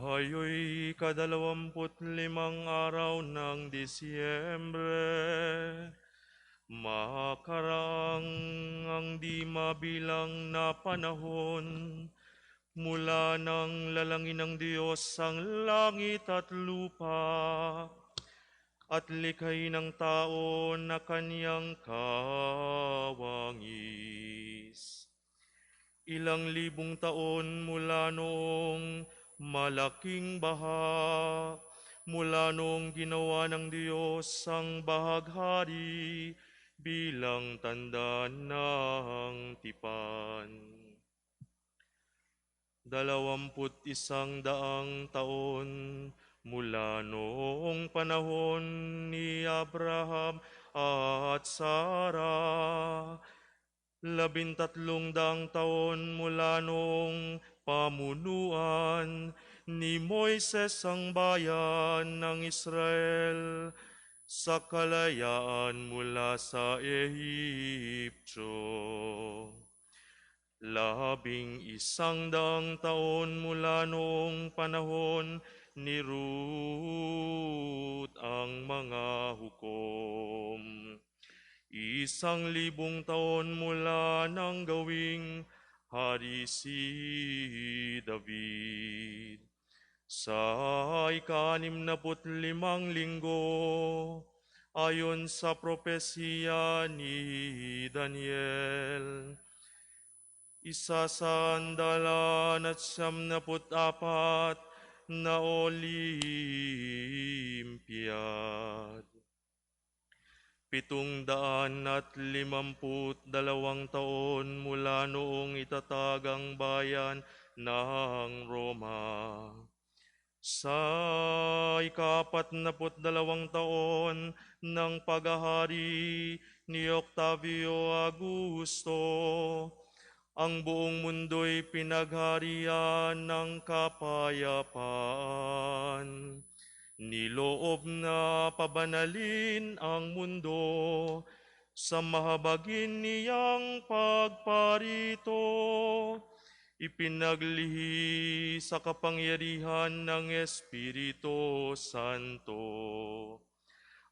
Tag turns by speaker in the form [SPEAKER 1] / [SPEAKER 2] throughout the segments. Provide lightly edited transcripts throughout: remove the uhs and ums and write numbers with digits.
[SPEAKER 1] Ngayoy 25 araw ng Disyembre, makarang ang di mabilang na panahon, mula nang lalangin ng Diyos ang langit at lupa, at likhay ng tao na kanyang kawangis. Ilang libong taon mula noong malaking baha, mula noong ginawa ng Diyos ang bahaghari bilang tanda ng tipan. 21 taon mula noong panahon ni Abraham at Sarah, 13 taon mula noong pamunuan ni Moises ang bayan ng Israel sa kalayaan mula sa Ehipto. 11 taon mula noong panahon ni Ruth ang mga hukom. 1,000 taon mula nang gawing hari si David. Sa ika-65 linggo, ayon sa propesiya ni Daniel, 194 na Olympiad. 752 taon mula noong itatag ang bayan ng Roma. Sa ika-42 taon ng paghahari ni Octavio Augusto, ang buong mundo'y pinagharian ng kapayapaan. Niloob na pabanalin ang mundo sa mahabagin niyang pagparito. Ipinaglihi sa kapangyarihan ng Espiritu Santo.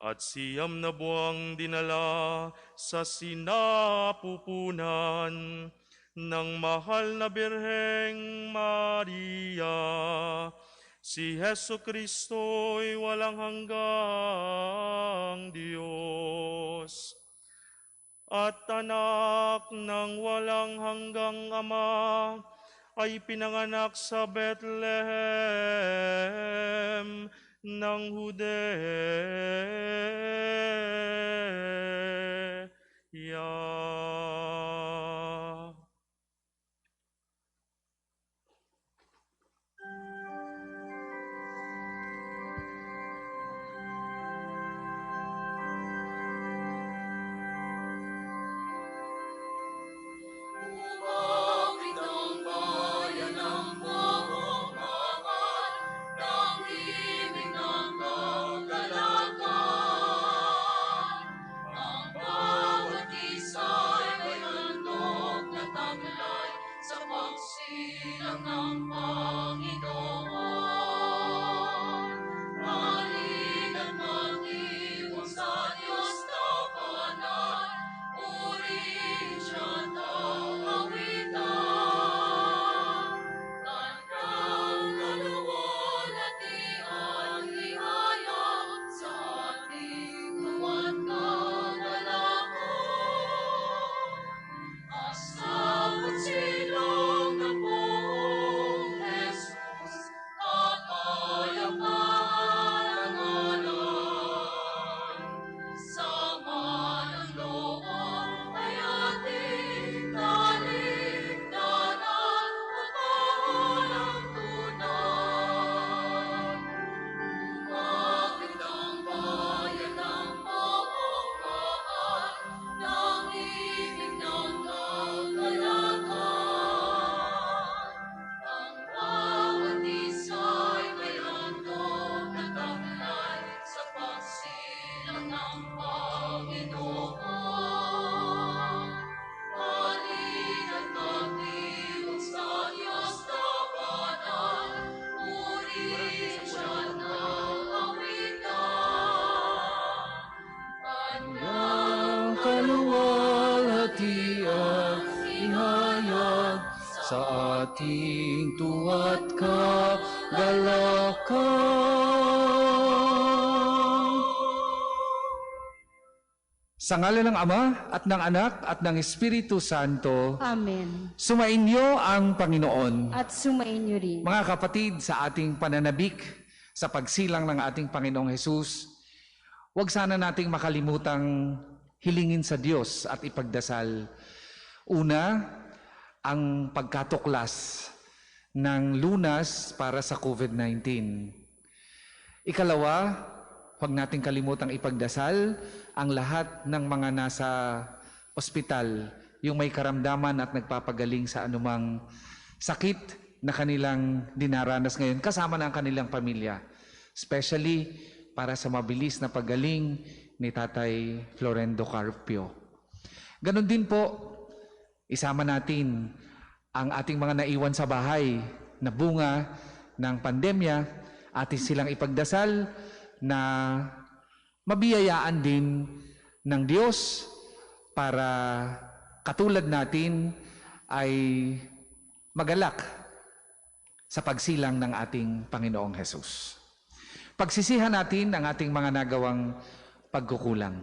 [SPEAKER 1] At 9 na buwang dinala sa sinapupunan ng mahal na Birheng Maria, si Jesucristo'y walang hanggang Diyos at anak ng walang hanggang Ama, ay pinanganak sa Bethlehem ng Judea.
[SPEAKER 2] lang ng Panginoon. Alin at mag-iwan sa Diyos tapanan, purihin siya tahawitan. Kanyang kaluwalhatian ihayag sa ating tuwa't kagalakan. Asabot silong ng buong Jesus, kapayapaan ang alay. Sama ng loob ay ating kaligtanan at kawalang tunay. Magandang bayan ng pamamahal, ng ibig ng kagalakan. Ang bawat isa'y may handog na taglay sa pagsilang ng Panginoon. Halina't mag-iwan sa Diyos tapanan, purihin siya tahawitan. Kanyang
[SPEAKER 3] kaluwalhatian ihayag sa ating tuwa't kagalakan. Sa ngalan ng Ama at ng Anak at ng Espiritu Santo,
[SPEAKER 4] Amen.
[SPEAKER 3] sumainyo ang Panginoon.
[SPEAKER 4] At sumainyo rin.
[SPEAKER 3] Mga kapatid, sa ating pananabik sa pagsilang ng ating Panginoong Hesus, huwag sana nating makalimutang hilingin sa Diyos at ipagdasal. Una, ang pagkatuklas ng lunas para sa COVID-19. Ikalawa, huwag nating kalimutang ipagdasal ang lahat ng mga nasa ospital, yung may karamdaman at nagpapagaling sa anumang sakit na kanilang dinaranas ngayon, kasama na ang kanilang pamilya. Especially para sa mabilis na paggaling ni Tatay Florendo Carpio. Ganon din po, isama natin ang ating mga naiwan sa bahay na bunga ng pandemya, atin silang ipagdasal na mabiyayaan din ng Diyos para katulad natin ay magalak sa pagsilang ng ating Panginoong Hesus. Pagsisihan natin ang ating mga nagawang pagkukulang.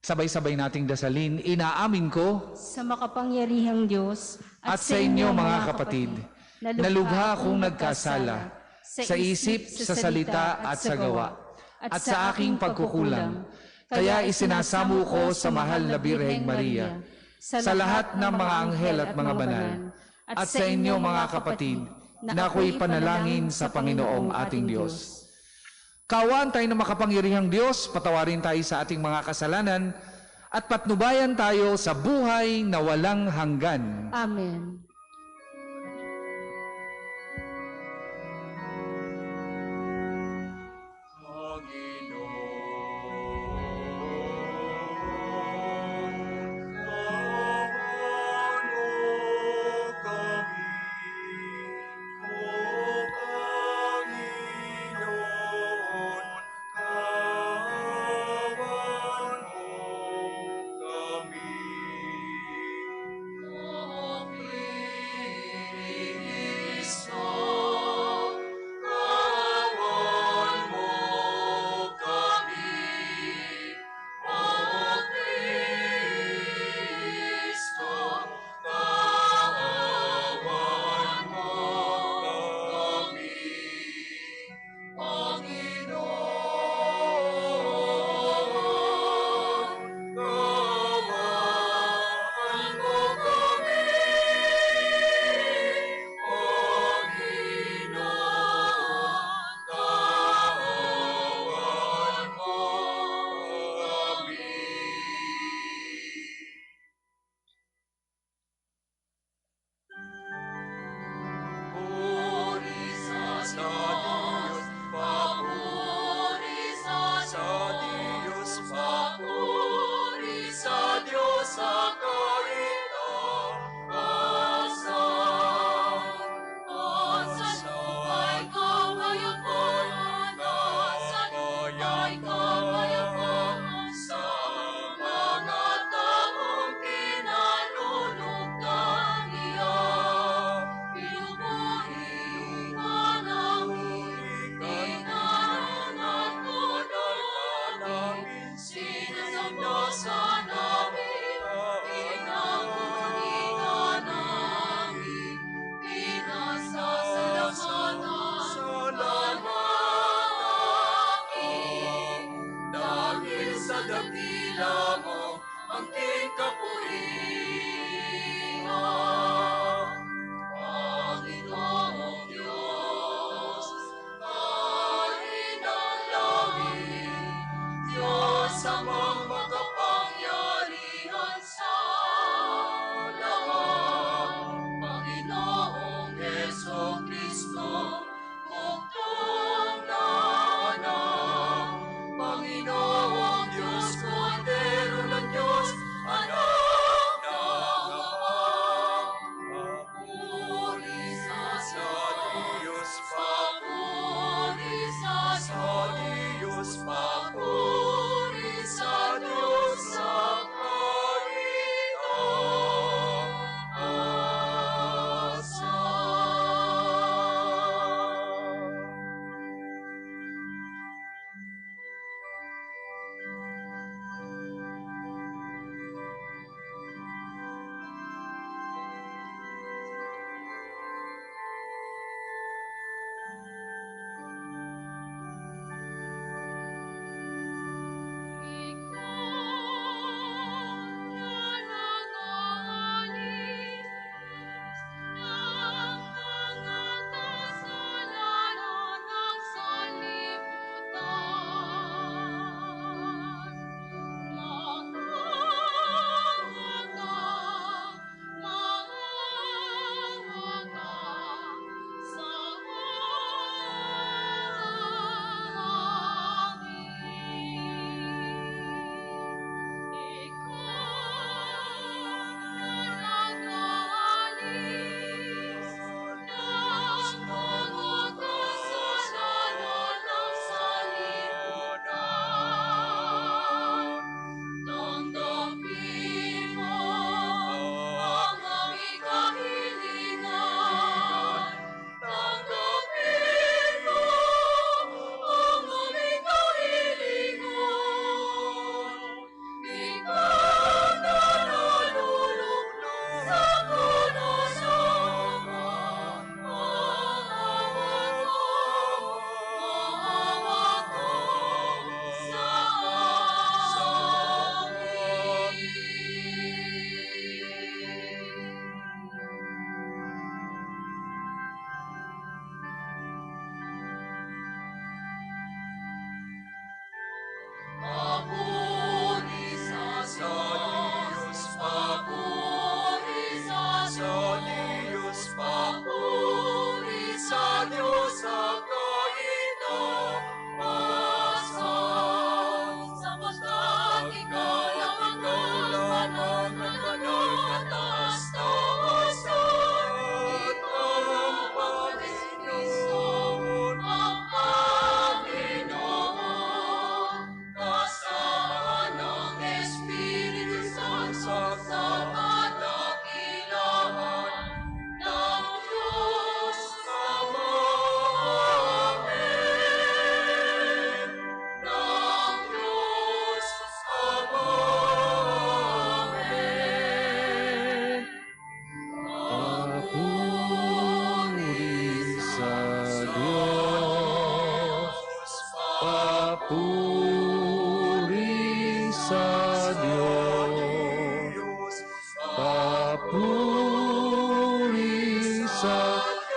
[SPEAKER 3] Sabay-sabay nating dasalin, inaamin ko
[SPEAKER 4] Sa makapangyarihang Diyos
[SPEAKER 3] at sa inyo mga kapatid, na lubha akong nagkasala sa isip, sa salita at sa gawa, at sa aking pagkukulang. Kaya isinasamo ko sa mahal na Birheng Maria, sa lahat ng mga anghel at mga banal, at sa inyo mga kapatid, na ako'y panalangin sa Panginoong ating Diyos. Kaawaan tayo ng makapangyarihang Diyos, patawarin tayo sa ating mga kasalanan, at patnubayan tayo sa buhay na walang hanggan.
[SPEAKER 4] Amen.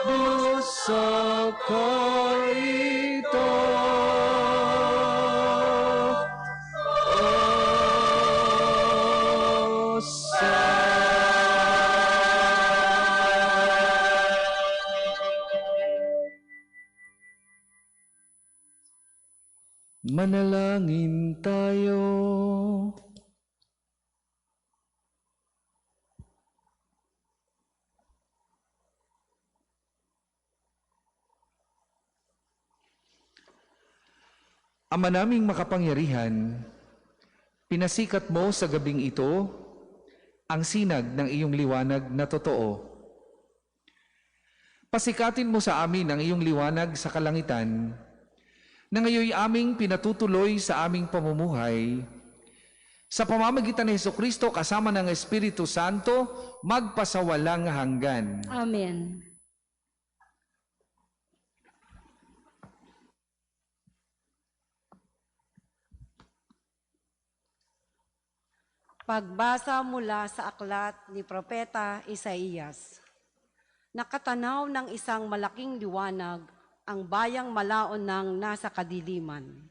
[SPEAKER 3] Dusa ka ito. Manalangin tayo. Ama naming makapangyarihan, pinasikat mo sa gabing ito ang sinag ng iyong liwanag na totoo. Pasikatin mo sa amin ang iyong liwanag sa kalangitan, na ngayon aming pinatutuloy sa aming pamumuhay, sa pamamagitan ni Jesucristo kasama ng Espiritu Santo, magpasawalang hanggan.
[SPEAKER 4] Amen.
[SPEAKER 5] Pagbasa mula sa aklat ni Propeta Isaías. Nakatanaw ng isang malaking liwanag ang bayang malaon ng nasa kadiliman.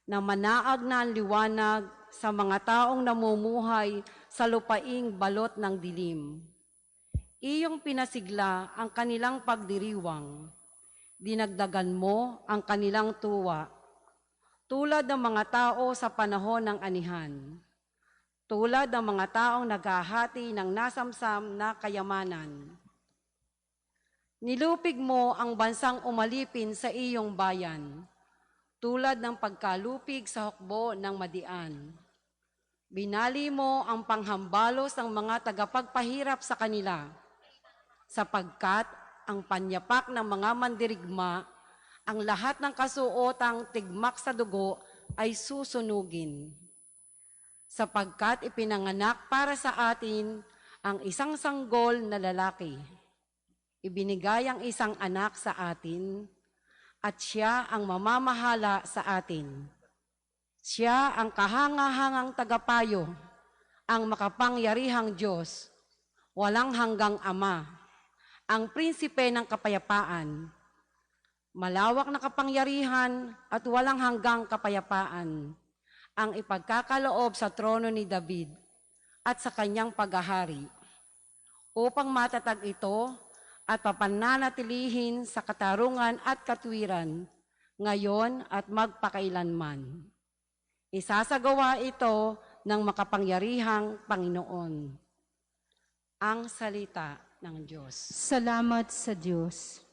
[SPEAKER 5] Namanaag na ang liwanag sa mga taong namumuhay sa lupaing balot ng dilim. Iyong pinasigla ang kanilang pagdiriwang. Dinagdagan mo ang kanilang tuwa, tulad ng mga tao sa panahon ng anihan. Tulad ng mga taong naghahati ng nasamsam na kayamanan. Nilupig mo ang bansang umalipin sa iyong bayan, tulad ng pagkalupig sa hukbo ng madian. Binali mo ang panghambalos ng mga tagapagpahirap sa kanila, sapagkat ang panyapak ng mga mandirigma, ang lahat ng kasuotang tigmak sa dugo ay susunugin. Sapagkat ipinanganak para sa atin ang isang sanggol na lalaki. Ibinigay ang isang anak sa atin, at siya ang mamamahala sa atin. Siya ang kahangahangang tagapayo, ang makapangyarihang Diyos, walang hanggang Ama, ang prinsipe ng kapayapaan, malawak na kapangyarihan at walang hanggang kapayapaan, ang ipagkakaloob sa trono ni David at sa kanyang paghahari, upang matatag ito at papananatilihin sa katarungan at katwiran, ngayon at magpakailanman. Isasagawa ito ng makapangyarihang Panginoon. Ang salita ng Diyos.
[SPEAKER 4] Salamat sa Diyos.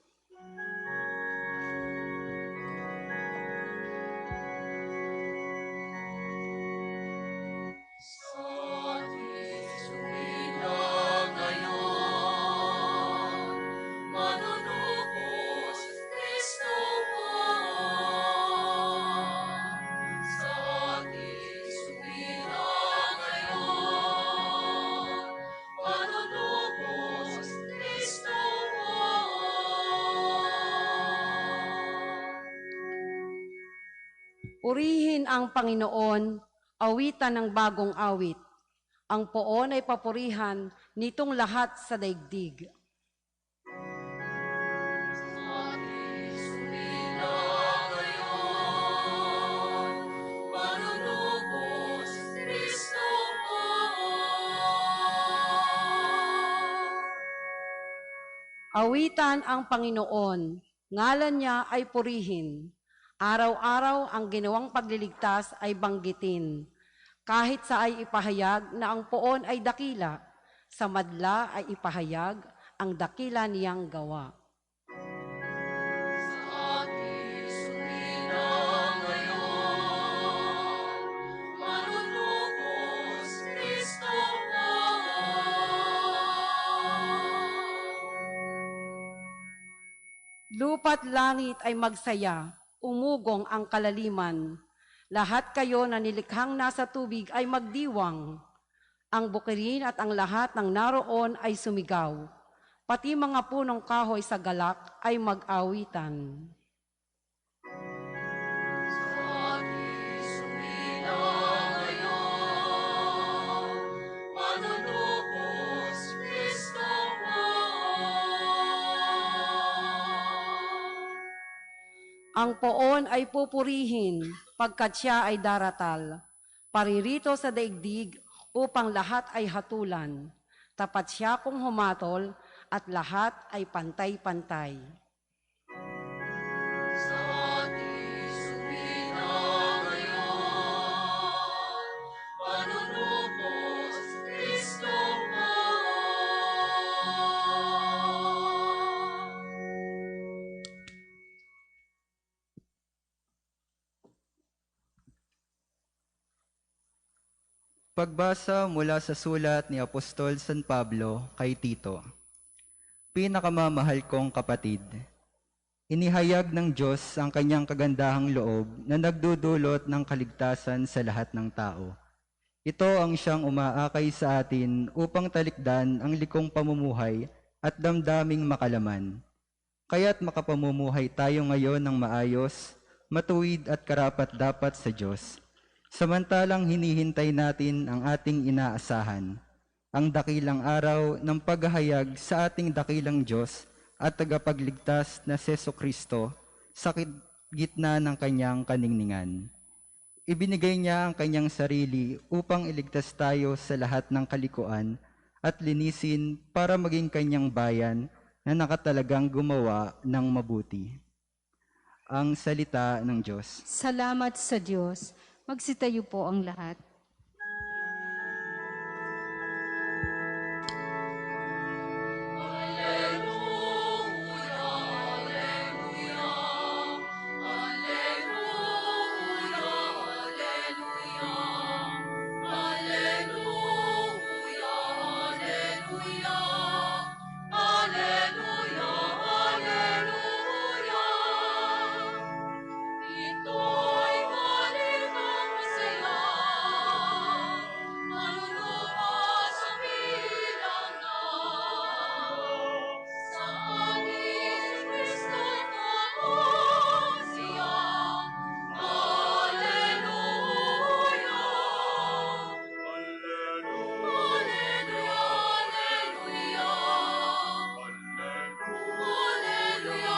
[SPEAKER 5] Purihin ang Panginoon, awitan ng bagong awit. Ang poon ay papurihan nitong lahat sa daigdig. Awitan ang Panginoon, ngalan niya ay purihin. Araw-araw ang ginawang pagliligtas ay banggitin. Kahit sa ay ipahayag na ang poon ay dakila, sa madla ay ipahayag ang dakila niyang gawa. Lupa't langit ay magsaya, umugong ang kalaliman. Lahat kayo na nilikhang nasa tubig ay magdiwang. Ang bukirin at ang lahat ng naroon ay sumigaw. Pati mga punong kahoy sa galak ay mag-awitan. Ang poon ay pupurihin pagkat siya ay daratal. Paririto sa daigdig upang lahat ay hatulan. Tapat siya kung humatol at lahat ay pantay-pantay.
[SPEAKER 2] Sa ating sumina ngayon, panunubos Kristo mo.
[SPEAKER 6] Pagbasa mula sa sulat ni Apostol San Pablo kay Tito. Pinakamamahal kong kapatid, inihayag ng Diyos ang kanyang kagandahang loob na nagdudulot ng kaligtasan sa lahat ng tao. Ito ang siyang umaakay sa atin upang talikdan ang likong pamumuhay at damdaming makalaman. Kaya't makapamumuhay tayo ngayon ng maayos, matuwid at karapat-dapat sa Diyos. Samantalang hinihintay natin ang ating inaasahan, ang dakilang araw ng paghahayag sa ating dakilang Diyos at tagapagligtas na Jesucristo sa gitna ng kanyang kaningningan. Ibinigay niya ang kanyang sarili upang iligtas tayo sa lahat ng kalikuan at linisin para maging kanyang bayan na nakatalagang gumawa ng mabuti. Ang salita ng Diyos.
[SPEAKER 4] Salamat sa Diyos. Magsitayo po ang lahat.
[SPEAKER 2] Ito'y balitang masaya, manunubos sa bilang na. Sa ating Kristo na siya. Alleluia! Alleluia! Alleluia!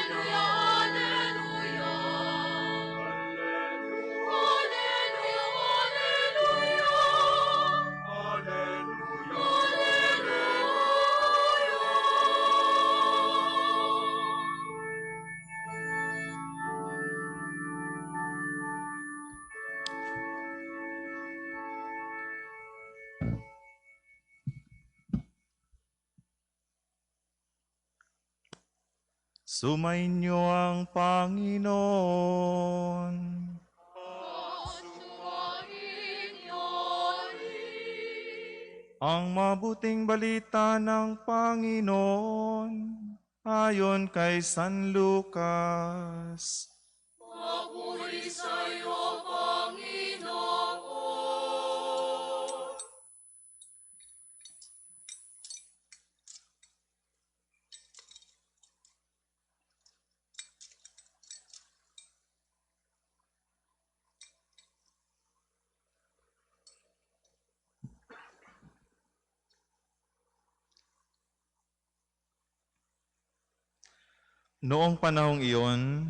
[SPEAKER 2] Alleluia! Alleluia!
[SPEAKER 1] Sumainyo ang Panginoon. Ang mabuting balita ng Panginoon ayon kay San Lucas.
[SPEAKER 2] Papuri sa iyo, Panginoon.
[SPEAKER 1] Noong panahong iyon,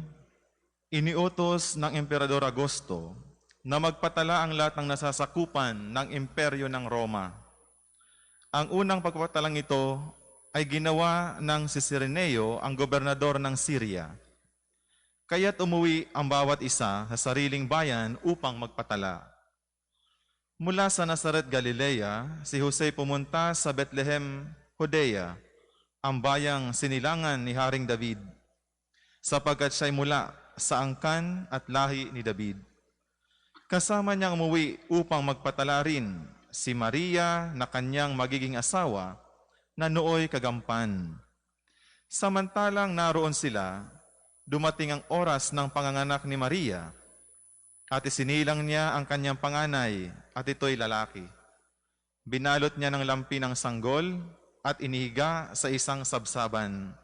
[SPEAKER 1] iniutos ng Emperador Augusto na magpatala ang lahat ng nasasakupan ng imperyo ng Roma. Ang unang pagpapatalang ito ay ginawa ng si Cireneo, ang gobernador ng Syria. Kaya't umuwi ang bawat isa sa sariling bayan upang magpatala. Mula sa Nazaret, Galilea, si Jose pumunta sa Bethlehem, Judea, ang bayang sinilangan ni Haring David, sapagkat siya'y mula sa angkan at lahi ni David. Kasama niyang umuwi upang magpatala rin si Maria na kanyang magiging asawa na nooy kagampan. Samantalang naroon sila, dumating ang oras ng panganganak ni Maria at isinilang niya ang kanyang panganay at ito'y lalaki. Binalot niya ng lampi ng sanggol at inihiga sa isang sabsaban,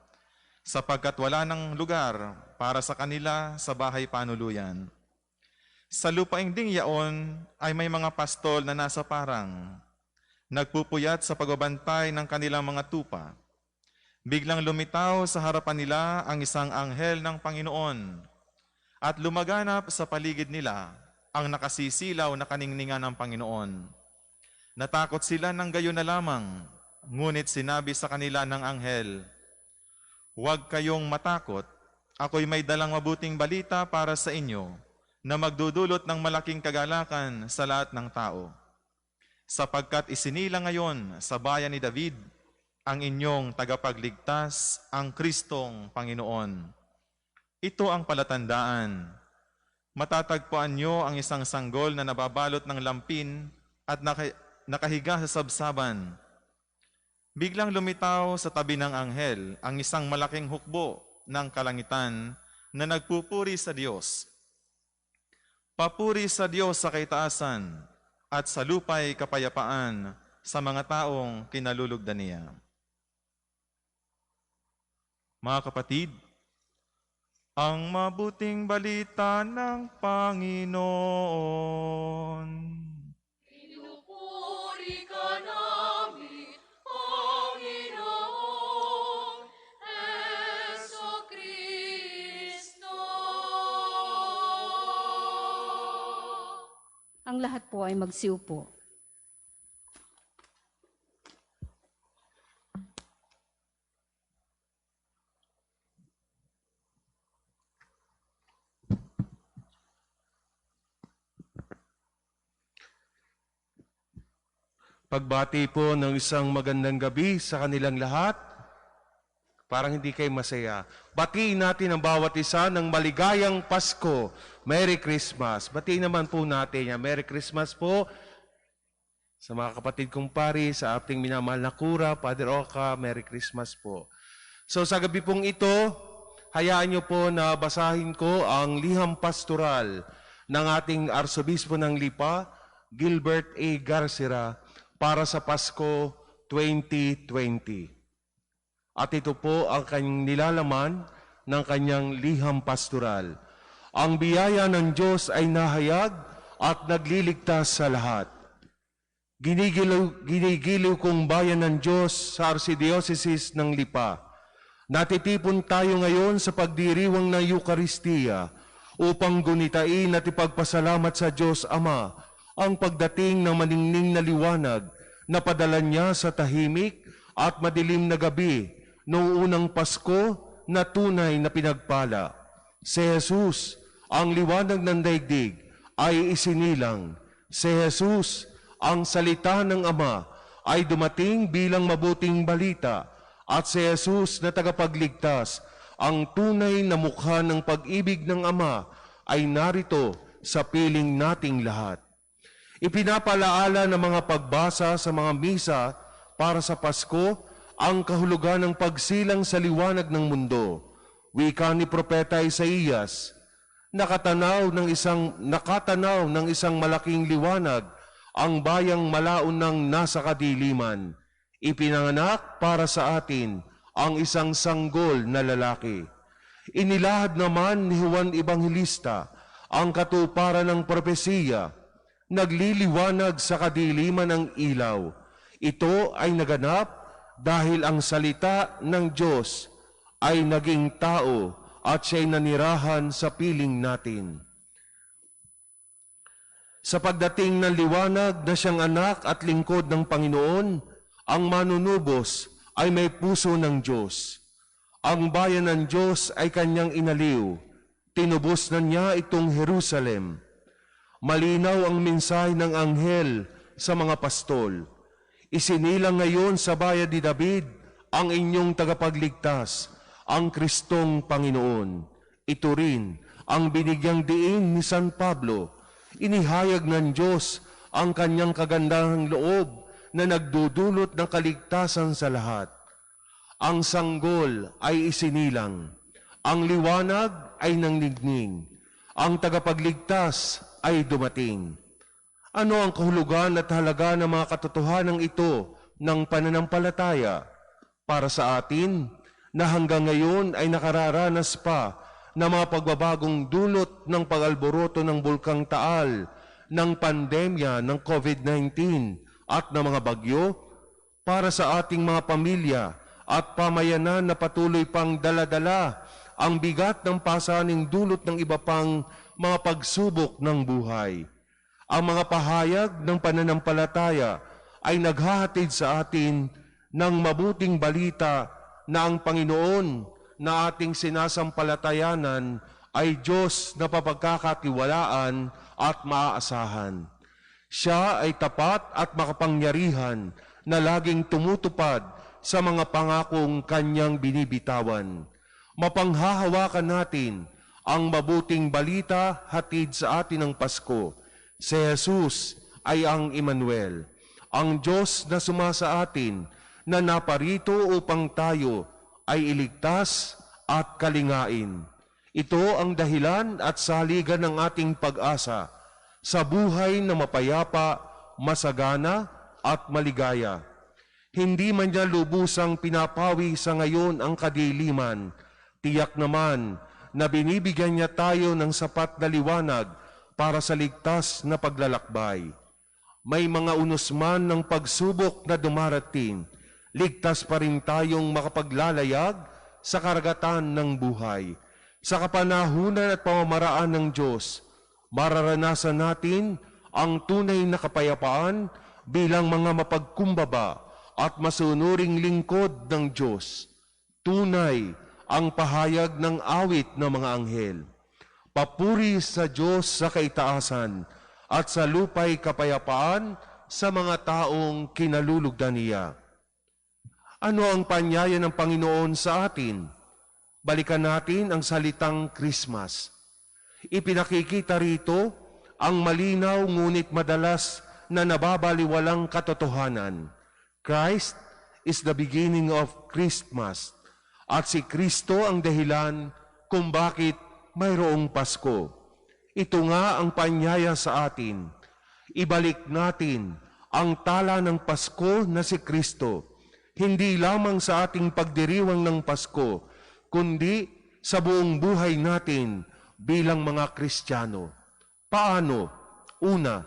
[SPEAKER 1] sapagkat wala ng lugar para sa kanila sa bahay panuluyan. Sa lupaing ding yaon ay may mga pastol na nasa parang, nagpupuyat sa pagbabantay ng kanilang mga tupa. Biglang lumitaw sa harapan nila ang isang anghel ng Panginoon at lumaganap sa paligid nila ang nakasisilaw na kaningningan ng Panginoon. Natakot sila ng gayon na lamang, ngunit sinabi sa kanila ng anghel, "Huwag kayong matakot, ako'y may dalang mabuting balita para sa inyo na magdudulot ng malaking kagalakan sa lahat ng tao. Sapagkat isinilang ngayon sa bayan ni David ang inyong tagapagligtas, ang Kristong Panginoon. Ito ang palatandaan. Matatagpuan nyo ang isang sanggol na nababalot ng lampin at nakahiga sa sabsaban. Biglang lumitaw sa tabi ng anghel ang isang malaking hukbo ng kalangitan na nagpupuri sa Diyos. Papuri sa Diyos sa kaitaasan at sa lupa'y kapayapaan sa mga taong kinalulugdan niya." Mga kapatid, ang mabuting balita ng Panginoon.
[SPEAKER 2] Pinupuri ka namin, Panginoong Jesucristo.
[SPEAKER 4] Ang lahat po ay magsiupo.
[SPEAKER 7] Pagbati po ng isang magandang gabi sa kanilang lahat. Parang hindi kayo masaya. Batiin natin ang bawat isa ng maligayang Pasko. Merry Christmas. Batiin naman po natin yan. Merry Christmas po sa mga kapatid kong pari, sa ating minamahal na kura, Father Oka, Merry Christmas po. So sa gabi pong ito, hayaan niyo po na basahin ko ang liham pastoral ng ating Arsobispo ng Lipa, Gilbert A. Garcera, para sa Pasko 2020. At ito po ang kanyang nilalaman ng kanyang liham pastoral. Ang biyaya ng Diyos ay nahayag at nagliligtas sa lahat. Ginigiliw kong bayan ng Diyos sa Arsidiocesis ng Lipa. Natitipon tayo ngayon sa pagdiriwang ng Eukaristiya upang gunitain at ipagpasalamat sa Diyos Ama ang pagdating ng maningning na liwanag na padala niya sa tahimik at madilim na gabi noong unang Pasko na tunay na pinagpala. Si Jesus, ang liwanag ng daigdig, ay isinilang. Si Jesus, ang salita ng Ama, ay dumating bilang mabuting balita. At si Jesus na tagapagligtas, ang tunay na mukha ng pag-ibig ng Ama, ay narito sa piling nating lahat. Ipinapalaala ng mga pagbasa sa mga misa para sa Pasko ang kahulugan ng pagsilang sa liwanag ng mundo. Wika ni Propeta Isaías, nakatanaw ng isang malaking liwanag ang bayang malaon ng nasa kadiliman. Ipinanganak para sa atin ang isang sanggol na lalaki. Inilahad naman ni Juan Evangelista ang katuparan ng propesiya. Nagliliwanag sa kadiliman ng ilaw. Ito ay naganap dahil ang salita ng Diyos ay naging tao at siya'y nanirahan sa piling natin. Sa pagdating ng liwanag na siyang anak at lingkod ng Panginoon, ang manunubos ay may puso ng Diyos. Ang bayan ng Diyos ay kanyang inaliw. Tinubos na niya itong Jerusalem. Malinaw ang mensahe ng anghel sa mga pastol. Isinilang ngayon sa bayan ni David ang inyong tagapagligtas, ang Kristong Panginoon. Ito rin ang binigyang diin ni San Pablo. Inihayag ng Diyos ang kanyang kagandahang loob na nagdudulot ng kaligtasan sa lahat. Ang sanggol ay isinilang. Ang liwanag ay nangningning. Ang tagapagligtas ay dumating. Ano ang kahulugan at halaga ng mga katotohanan ito ng pananampalataya para sa atin na hanggang ngayon ay nakararanas pa ng mga pagbabagong dulot ng pag-alboroto ng Bulkang Taal, ng pandemya ng COVID-19 at ng mga bagyo, para sa ating mga pamilya at pamayanan na patuloy pang daladala ang bigat ng pasaning dulot ng iba pang mga pagsubok ng buhay. Ang mga pahayag ng pananampalataya ay naghahatid sa atin ng mabuting balita na ang Panginoon na ating sinasampalatayanan ay Diyos na papagkakatiwalaan at maaasahan. Siya ay tapat at makapangyarihan na laging tumutupad sa mga pangakong kanyang binibitawan. Mapanghahawakan natin ang mabuting balita hatid sa atin ng Pasko. Si Jesus ay ang Emmanuel, ang Diyos na sumasa atin, na naparito upang tayo ay iligtas at kalingain. Ito ang dahilan at saligan ng ating pag-asa sa buhay na mapayapa, masagana at maligaya. Hindi man niya lubusang pinapawi sa ngayon ang kadiliman, tiyak naman na binibigyan niya tayo ng sapat na liwanag para sa ligtas na paglalakbay. May mga unosman ng pagsubok na dumarating, ligtas pa rin tayong makapaglalayag sa karagatan ng buhay. Sa kapanahunan at pamamaraan ng Diyos, mararanasan natin ang tunay na kapayapaan bilang mga mapagkumbaba at masunuring lingkod ng Diyos. Tunay ang pahayag ng awit ng mga anghel. Papuri sa Diyos sa kaitaasan at sa lupay kapayapaan sa mga taong kinalulugdan niya. Ano ang panyaya ng Panginoon sa atin? Balikan natin ang salitang Christmas. Ipinakikita rito ang malinaw ngunit madalas na nababaliwalang katotohanan. Christ is the beginning of Christmas, at si Kristo ang dahilan kung bakit mayroong Pasko. Ito nga ang panyaya sa atin. Ibalik natin ang tala ng Pasko na si Kristo, hindi lamang sa ating pagdiriwang ng Pasko, kundi sa buong buhay natin bilang mga Kristiyano. Paano? Una,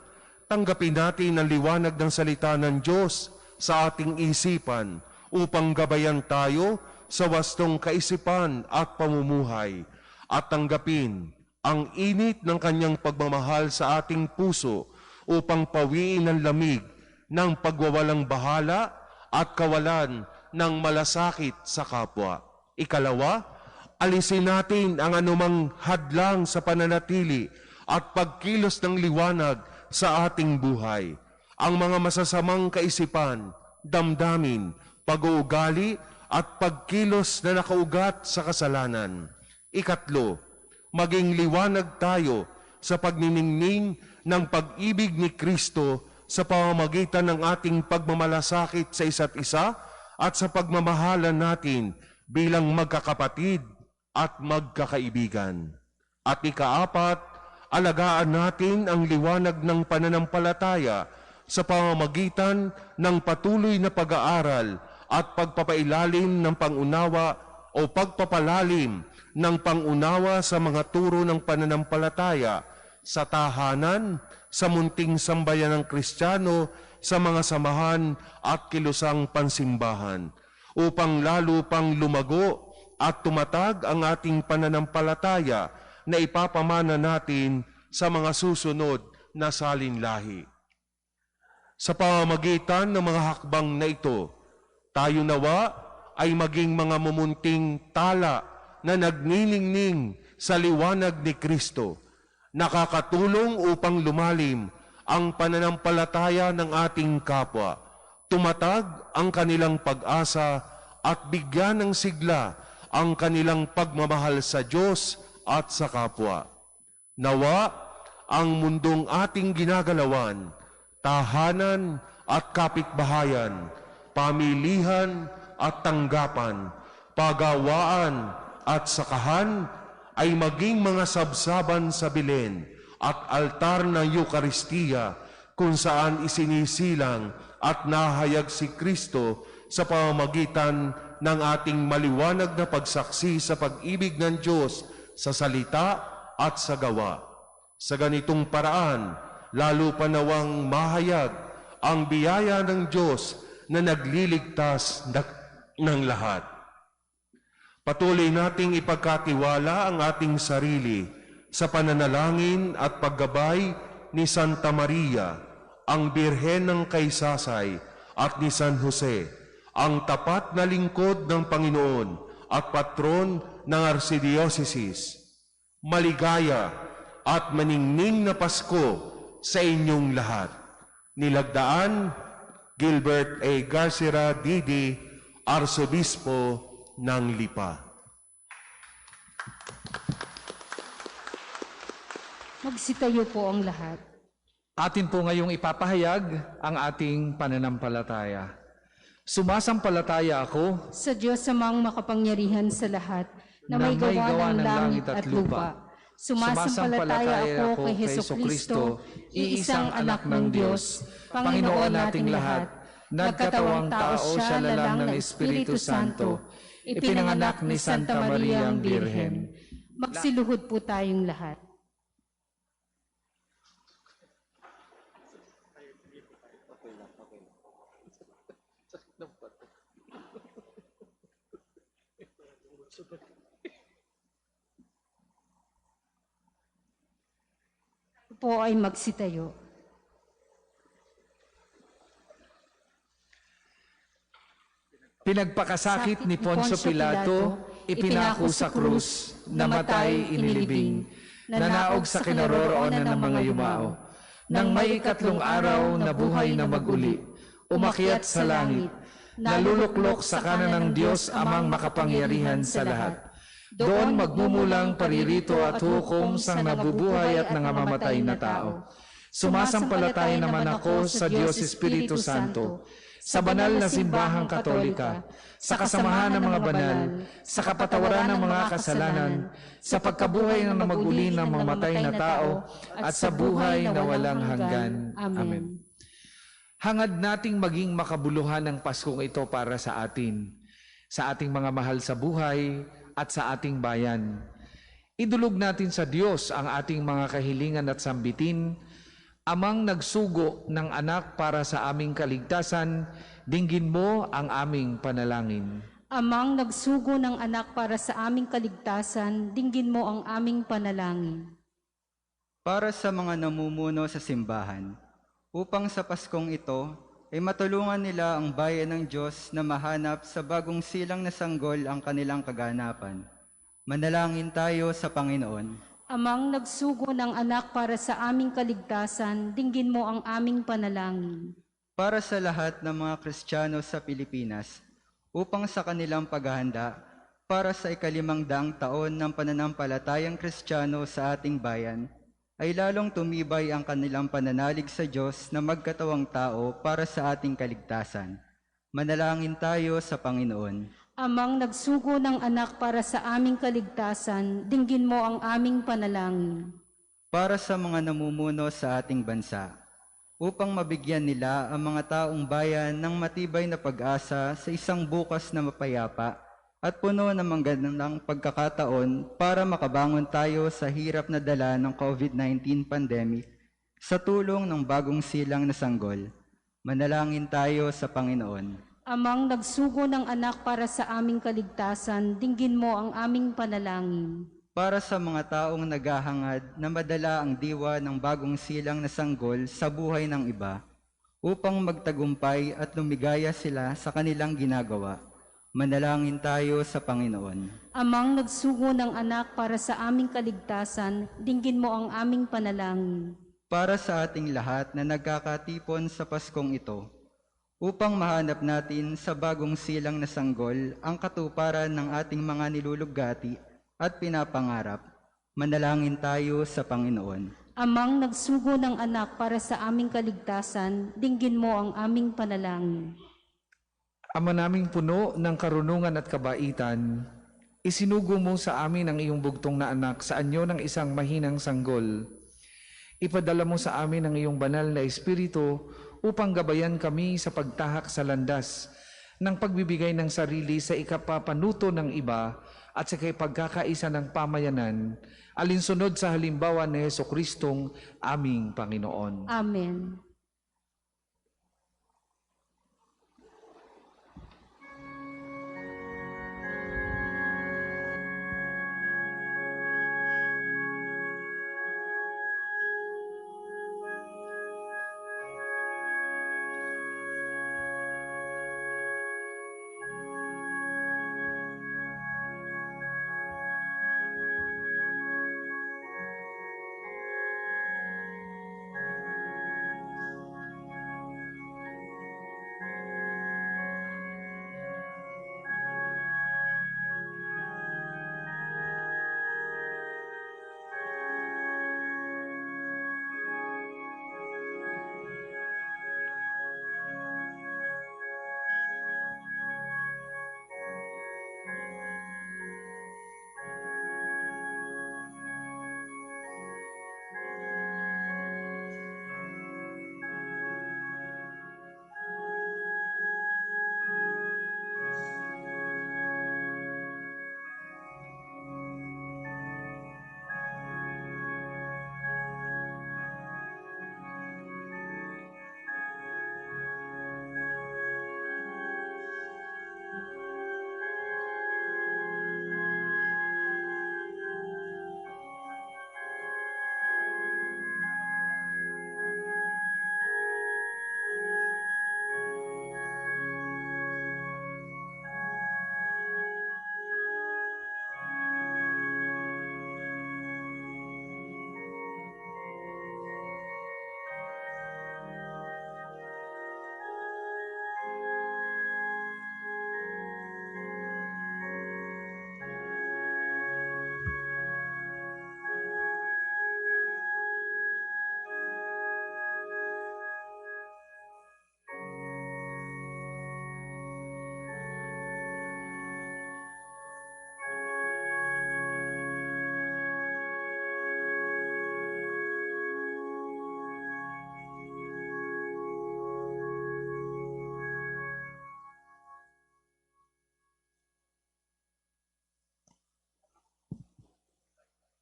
[SPEAKER 7] tanggapin natin ang liwanag ng salita ng Diyos sa ating isipan upang gabayan tayo sa wastong kaisipan at pamumuhay, at tanggapin ang init ng kanyang pagmamahal sa ating puso upang pawiin ang lamig ng pagwawalang bahala at kawalan ng malasakit sa kapwa. Ikalawa, alisin natin ang anumang hadlang sa pananatili at pagkilos ng liwanag sa ating buhay. Ang mga masasamang kaisipan, damdamin, pag-uugali at pagkilos na nakaugat sa kasalanan. Ikatlo, maging liwanag tayo sa pagniningning ng pag-ibig ni Kristo sa pamamagitan ng ating pagmamalasakit sa isa't isa at sa pagmamahalan natin bilang magkakapatid at magkakaibigan. At ikaapat, alagaan natin ang liwanag ng pananampalataya sa pamamagitan ng patuloy na pag-aaral at pagpapailalim ng pangunawa o pagpapalalim ng pangunawa sa mga turo ng pananampalataya sa tahanan, sa munting sambayan ng Kristiyano, sa mga samahan at kilusang pansimbahan, upang lalo pang lumago at tumatag ang ating pananampalataya na ipapamana natin sa mga susunod na salinlahi. Sa pamamagitan ng mga hakbang na ito, tayo nawa ay maging mga mumunting tala na nagniningning sa liwanag ni Kristo, nakakatulong upang lumalim ang pananampalataya ng ating kapwa, tumatag ang kanilang pag-asa at bigyan ng sigla ang kanilang pagmamahal sa Diyos at sa kapwa. Nawa ang mundong ating ginagalawan, tahanan at kapitbahayan, pamilihan at tanggapan, pagawaan at sakahan ay maging mga sabsaban sa Belen at altar ng Eukaristiya kung saan isinisilang at nahayag si Kristo sa pamamagitan ng ating maliwanag na pagsaksi sa pag-ibig ng Diyos sa salita at sa gawa. Sa ganitong paraan, lalo pa nawang mahayag ang biyaya ng Diyos na nagliligtas ng lahat. Patuloy nating ipagkatiwala ang ating sarili sa pananalangin at paggabay ni Santa Maria, ang Birhen ng Kaysasay, at ni San Jose, ang tapat na lingkod ng Panginoon at patron ng Arsidiocesis. Maligaya at maningning na Pasko sa inyong lahat. Nilagdaan, Gilbert A. Garcera, D.D., Arsobispo ng Lipa.
[SPEAKER 4] Magsitayo po ang lahat.
[SPEAKER 3] Atin po ngayong ipapahayag ang ating pananampalataya. Sumasampalataya ako
[SPEAKER 4] Sa Diyos amang makapangyarihan sa lahat, na may gawa ng langit at lupa. Sumasampalataya ako kay Hesukristo, iisang anak ng Diyos, Panginoon nating lahat. Nagkatawang tao siya lalang ng Espiritu Santo, ipinanganak ni Santa Maria ang Birhen. Magsiluhod po tayong lahat. Po ay magsitayo.
[SPEAKER 3] Pinagpakasakit ni Poncio Pilato, ipinako sa krus, namatay, inilibing, nanaog sa kinaroroonan ng mga yumao. Nang may ikatlong araw na buhay na maguli, umakyat sa langit, naluluklok sa kanan ng Diyos amang makapangyarihan sa lahat. Doon magmumulang paririto at hukom sa nabubuhay at nangamamatay na tao. Sumasampalataya naman ako sa Diyos Espiritu Santo, sa banal na simbahang katolika, sa kasamahan ng mga banal, sa kapatawaran ng mga kasalanan, sa pagkabuhay ng namaguli ng mamatay na tao, at sa buhay na walang hanggan. Amen. Hangad nating maging makabuluhan ng Paskong ito para sa atin, sa ating mga mahal sa buhay, at sa ating bayan. Idulog natin sa Diyos ang ating mga kahilingan at sambitin. Amang nagsugo ng anak para sa aming kaligtasan, dinggin mo ang aming panalangin.
[SPEAKER 4] Amang nagsugo ng anak para sa aming kaligtasan, dinggin mo ang aming panalangin.
[SPEAKER 6] Para sa mga namumuno sa simbahan, upang sa Paskong ito ay matulungan nila ang bayan ng Diyos na mahanap sa bagong silang na sanggol ang kanilang kaganapan. Manalangin tayo sa Panginoon.
[SPEAKER 4] Amang nagsugo ng anak para sa aming kaligtasan, dinggin mo ang aming panalangin.
[SPEAKER 6] Para sa lahat ng mga Kristiyano sa Pilipinas, upang sa kanilang paghahanda para sa 500 taon ng pananampalatayang Kristiyano sa ating bayan, ay lalong tumibay ang kanilang pananalig sa Diyos na magkatawang tao para sa ating kaligtasan. Manalangin tayo sa Panginoon.
[SPEAKER 4] Amang nagsugo ng anak para sa aming kaligtasan, dinggin mo ang aming panalangin.
[SPEAKER 6] Para sa mga namumuno sa ating bansa, upang mabigyan nila ang mga taong bayan ng matibay na pag-asa sa isang bukas na mapayapa at puno ng magandang pagkakataon para makabangon tayo sa hirap na dala ng COVID-19 pandemic sa tulong ng bagong silang na sanggol. Manalangin tayo sa Panginoon.
[SPEAKER 4] Amang nagsugo ng anak para sa aming kaligtasan, dinggin mo ang aming panalangin.
[SPEAKER 6] Para sa mga taong naghahangad na madala ang diwa ng bagong silang na sanggol sa buhay ng iba, upang magtagumpay at lumigaya sila sa kanilang ginagawa. Manalangin tayo sa Panginoon.
[SPEAKER 4] Amang nagsugo ng anak para sa aming kaligtasan, dinggin mo ang aming panalangin.
[SPEAKER 6] Para sa ating lahat na nagkakatipon sa Paskong ito, upang mahanap natin sa bagong silang na sanggol ang katuparan ng ating mga niluluggati at pinapangarap, manalangin tayo sa Panginoon.
[SPEAKER 4] Amang nagsugo ng anak para sa aming kaligtasan, dinggin mo ang aming panalangin.
[SPEAKER 3] Ama naming puno ng karunungan at kabaitan, isinugo mo sa amin ang iyong bugtong na anak sa anyo ng isang mahinang sanggol. Ipadala mo sa amin ang iyong banal na Espiritu upang gabayan kami sa pagtahak sa landas ng pagbibigay ng sarili sa ikapapanuto ng iba at sa pagkakaisa ng pamayanan, alinsunod sa halimbawa ni Jesucristong aming Panginoon.
[SPEAKER 4] Amen.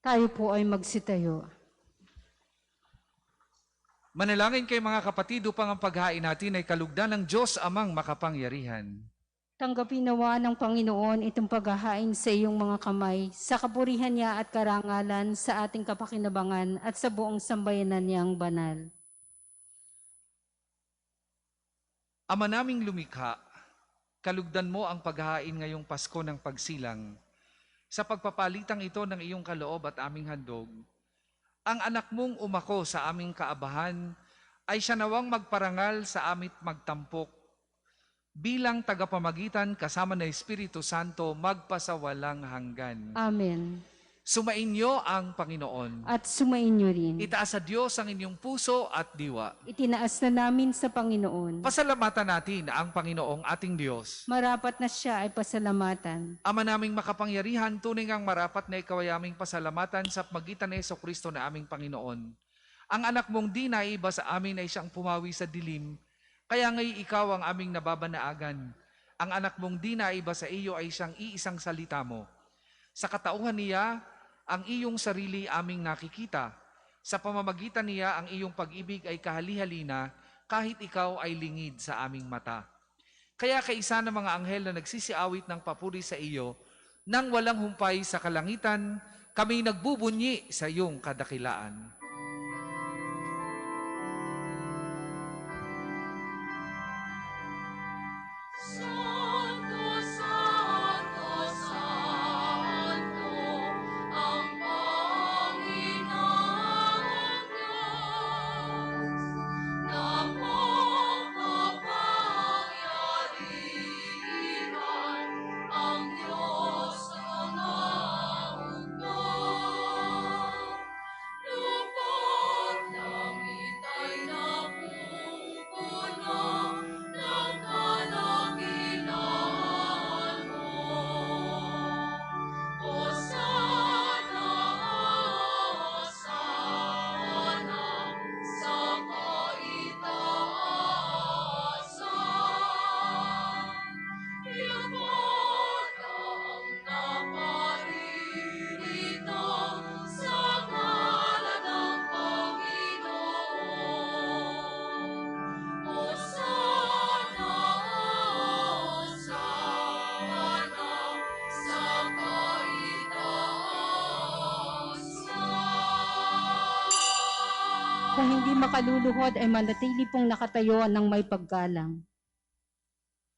[SPEAKER 4] Tayo po ay magsitayo.
[SPEAKER 3] Manalangin kay mga kapatid upang ang paghain natin ay kalugdan ng Diyos amang makapangyarihan.
[SPEAKER 4] Tanggapin nawa ng Panginoon itong paghahain sa iyong mga kamay, sa kapurihan niya at karangalan sa ating kapakinabangan at sa buong sambayanan niyang banal.
[SPEAKER 3] Ama naming lumikha, kalugdan mo ang paghahain ngayong Pasko ng pagsilang. Sa pagpapalitang ito ng iyong kaloob at aming handog, ang anak mong umako sa aming kaabahan ay siya nawang magparangal sa amit magtampok bilang tagapamagitan kasama ng Espiritu Santo magpasawalang hanggan.
[SPEAKER 4] Amen.
[SPEAKER 3] Sumainyo ang Panginoon.
[SPEAKER 4] At sumainyo rin.
[SPEAKER 3] Itaas sa Diyos ang inyong puso at diwa.
[SPEAKER 4] Itinaas na namin sa Panginoon.
[SPEAKER 3] Pasalamatan natin ang Panginoong ating Diyos.
[SPEAKER 4] Marapat na siya ay pasalamatan.
[SPEAKER 3] Ama naming makapangyarihan, tunay ngang marapat na ikaw ay aming pasalamatan sa pagitan ni Jesucristo na aming Panginoon. Ang anak mong di naiba sa amin ay siyang pumawi sa dilim, kaya ngay ikaw ang aming nababanaagan. Ang anak mong di naiba sa iyo ay siyang iisang salita mo. Sa katauhan niya, ang iyong sarili aming nakikita. Sa pamamagitan niya, ang iyong pag-ibig ay kahali-halina kahit ikaw ay lingid sa aming mata. Kaya kaisa ng mga anghel na nagsisiawit ng papuri sa iyo, nang walang humpay sa kalangitan, kami nagbubunyi sa iyong kadakilaan.
[SPEAKER 2] Santo, Santo, Santo, ang Panginoong Diyos, napakapangyarihan, ang Diyos ng hukbo. Lupa
[SPEAKER 4] makaluluhod ay manatili pong nakatayo ng may paggalang.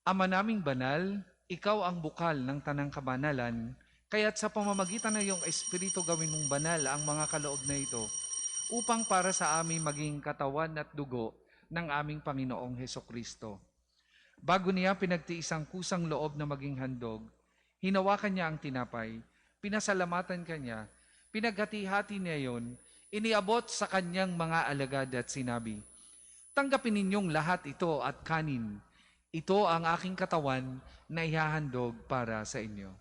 [SPEAKER 3] Ama naming banal, ikaw ang bukal ng tanang kabanalan, kaya't sa pamamagitan ng iyong Espiritu gawin mong banal ang mga kaloob na ito, upang para sa amin maging katawan at dugo ng aming Panginoong Hesukristo. Bago niya pinagtiisang kusang loob na maging handog, hinawakan niya ang tinapay, pinasalamatan kanya, pinaghati-hati niya yon, iniabot sa kanyang mga alagad at sinabi, "Tanggapin ninyong lahat ito at kanin. Ito ang aking katawan na ihahandog para sa inyo."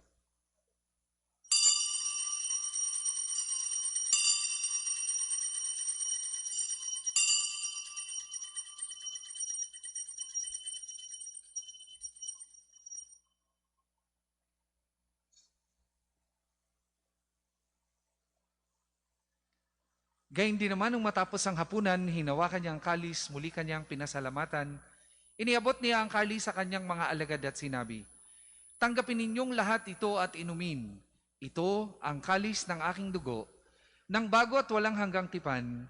[SPEAKER 3] Gayun din naman nung matapos ang hapunan, hinawakan niya ang kalis, muli kanyang pinasalamatan. Iniabot niya ang kalis sa kanyang mga alagad at sinabi, "Tanggapin ninyong lahat ito at inumin. Ito ang kalis ng aking dugo, ng bago at walang hanggang tipan.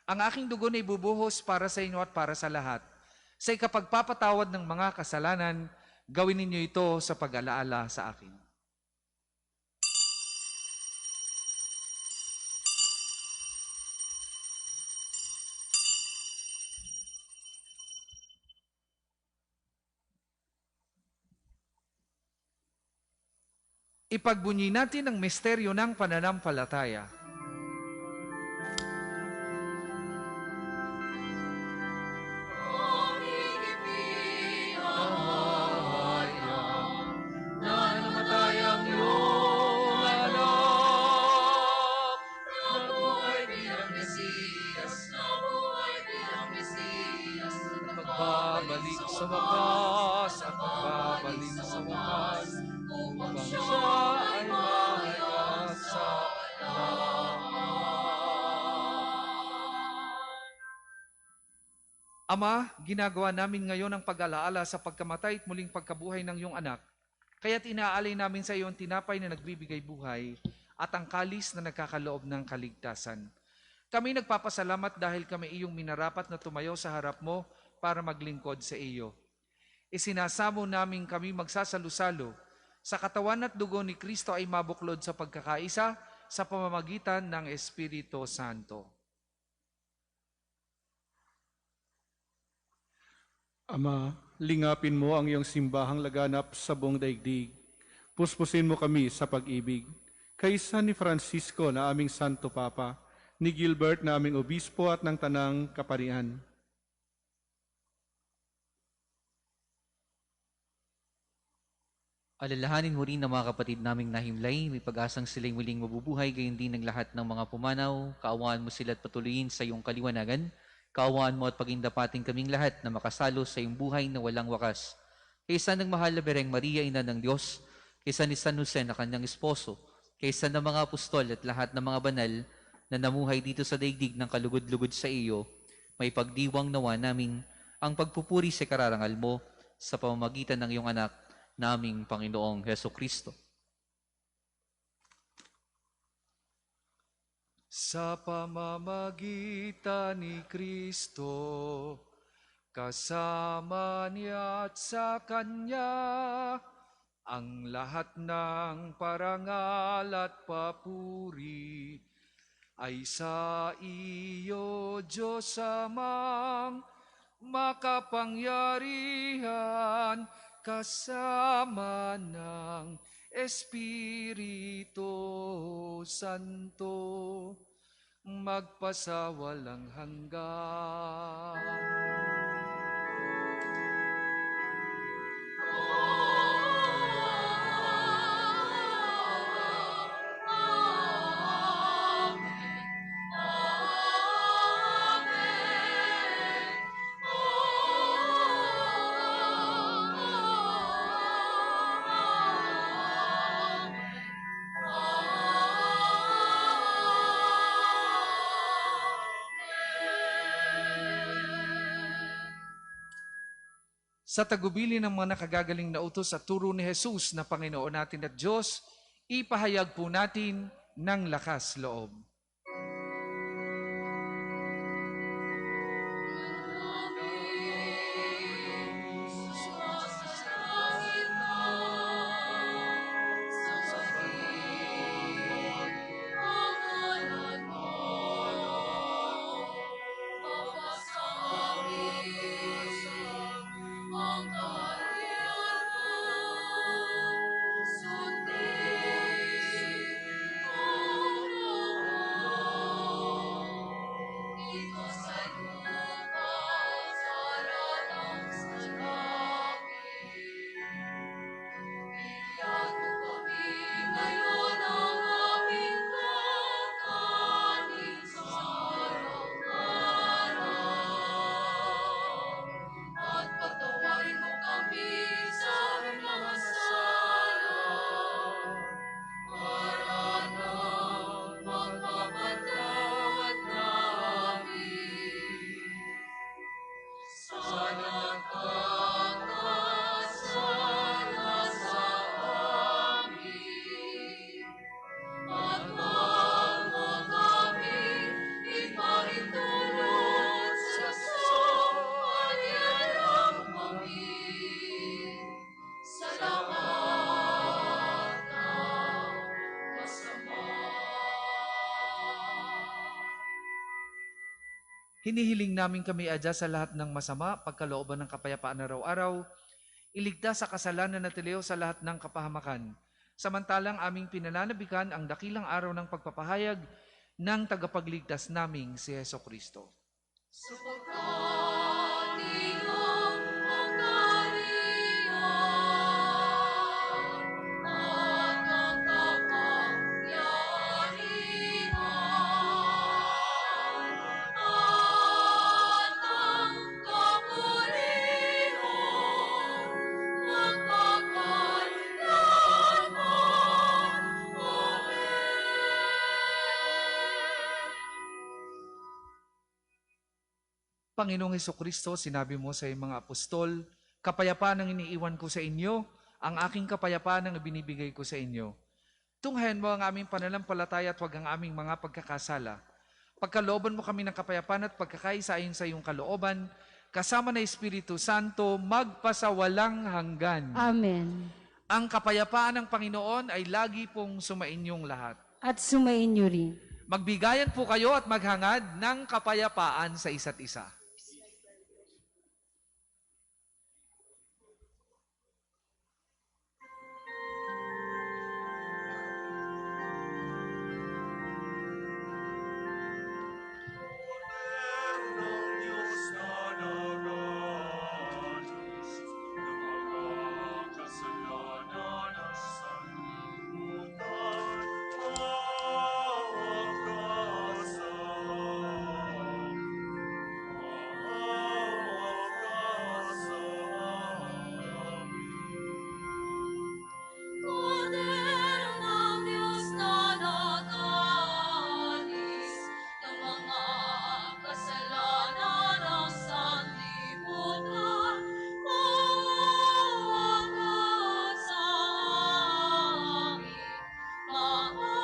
[SPEAKER 3] Ang aking dugo na ibubuhos para sa inyo at para sa lahat. Sa ikapagpapatawad ng mga kasalanan, gawin ninyo ito sa pag-alaala sa akin." Ipagbunyi natin ang misteryo ng pananampalataya. Magbabalik sa wakas at magbabalik sa wakas upang siya ay mahayag sa Ama, ginagawa namin ngayon ang pag-alaala sa pagkamatay at muling pagkabuhay ng iyong anak, kaya't inaalay namin sa iyo ang tinapay na nagbibigay buhay at ang kalis na nagkakaloob ng kaligtasan. Kami nagpapasalamat dahil kami iyong minarapat na tumayo sa harap mo para maglingkod sa iyo. Isinasamo namin kami magsasalo-salo sa katawan at dugo ni Kristo ay mabuklod sa pagkakaisa sa pamamagitan ng Espiritu Santo.
[SPEAKER 8] Ama, lingapin mo ang iyong simbahang laganap sa buong daigdig. Puspusin mo kami sa pag-ibig. Kaysa ni Francisco na aming Santo Papa, ni Gilbert na aming Obispo at ng Tanang Kaparian.
[SPEAKER 9] Alalahanin mo rin ang mga kapatid naming nahimlay, may pag-asang sila'y muling mabubuhay, gayon din ng lahat ng mga pumanaw. Kaawaan mo sila at patuloyin sa iyong kaliwanagan. Kaawaan mo at pagindapating kaming lahat na makasalo sa iyong buhay na walang wakas. Kaysa ng mahal na Bereng Maria, Ina ng Diyos, kaysa ni San Jose na kanyang esposo, kaysa ng mga apostol at lahat ng mga banal na namuhay dito sa daigdig ng kalugod-lugod sa iyo, may pagdiwang nawa naming ang pagpupuri sa kararangal mo sa pamamagitan ng iyong anak, naming Panginoong Hesukristo.
[SPEAKER 3] Sa pamamagitan ni Kristo, kasama niya at sa Kanya, ang lahat ng parangal at papuri ay sa iyo, Diyos Amang makapangyarihan, kasama ng Espiritu Santo, magpasawalang hanggan. Sa tagubilin ng mga nakagagaling na utos at turo ni Jesus na Panginoon natin at Diyos, ipahayag po natin ng lakas loob. Hinihiling namin kami adya sa lahat ng masama, pagkalooban ng kapayapaan araw-araw, iligtas sa kasalanan at iliw sa lahat ng kapahamakan. Samantalang aming pinananabikan ang dakilang araw ng pagpapahayag ng tagapagligtas naming si Heso Kristo.
[SPEAKER 2] Sapagkat iyong ang kaharian at ang kapangyarihan at ang kapurihan magpakailanman. Amen.
[SPEAKER 3] Panginoong Hesukristo, sinabi mo sa iyong mga apostol, kapayapaan ang iniiwan ko sa inyo, ang aking kapayapaan ang ibinibigay ko sa inyo. Tunghayan mo ang aming pananampalataya at huwag ang aming mga pagkakasala. Pagkalooban mo kami ng kapayapaan at pagkakaisa ayon sa iyong kalooban, kasama na Espiritu Santo, magpasawalang hanggan.
[SPEAKER 4] Amen.
[SPEAKER 3] Ang kapayapaan ng Panginoon ay lagi pong sumainyong lahat.
[SPEAKER 4] At sumainyo rin.
[SPEAKER 3] Magbigayan po kayo at maghangad ng kapayapaan sa isa't isa.
[SPEAKER 2] Poder ng Diyos na nag-aalis ng mga kasalanan ng sanlibutan, maawa sa amin, maawa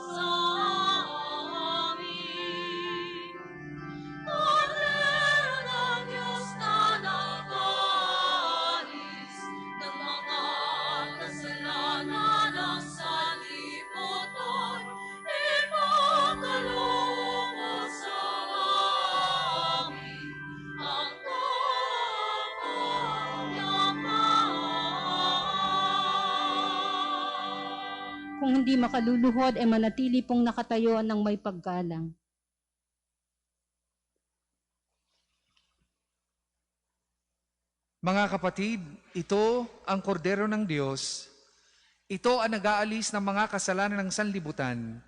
[SPEAKER 2] sa amin. Poder ng Diyos na nag-aalis ng mga kasalanan ng sanlibutan, ipagkaloob sa amin ang kapayapaan.
[SPEAKER 4] Kung hindi makaluluhod, ay manatili pong nakatayo ng may paggalang.
[SPEAKER 3] Mga kapatid, ito ang kordero ng Diyos. Ito ang nag-aalis ng mga kasalanan ng sanlibutan.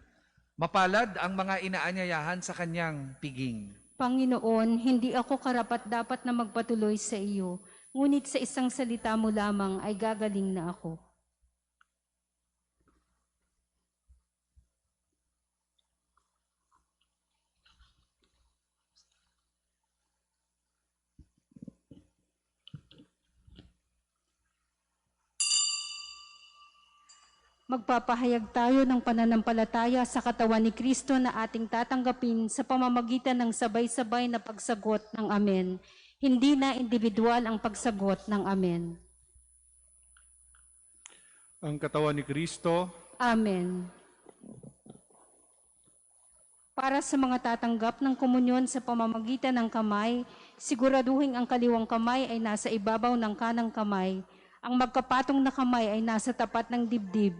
[SPEAKER 3] Mapalad ang mga inaanyayahan sa kanyang piging.
[SPEAKER 4] Panginoon, hindi ako karapat-dapat na magpatuloy sa iyo, ngunit sa isang salita mo lamang ay gagaling na ako. Magpapahayag tayo ng pananampalataya sa katawan ni Kristo na ating tatanggapin sa pamamagitan ng sabay-sabay na pagsagot ng Amen. Hindi na individual ang pagsagot ng Amen.
[SPEAKER 8] Ang katawan ni Kristo,
[SPEAKER 4] Amen. Para sa mga tatanggap ng komunyon sa pamamagitan ng kamay, siguraduhin ang kaliwang kamay ay nasa ibabaw ng kanang kamay. Ang magkapatong na kamay ay nasa tapat ng dibdib.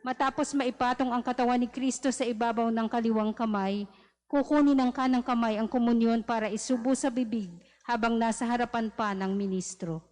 [SPEAKER 4] Matapos maipatong ang katawan ni Kristo sa ibabaw ng kaliwang kamay, kukunin ng kanang kamay ang komunyon para isubo sa bibig habang nasa harapan pa ng ministro.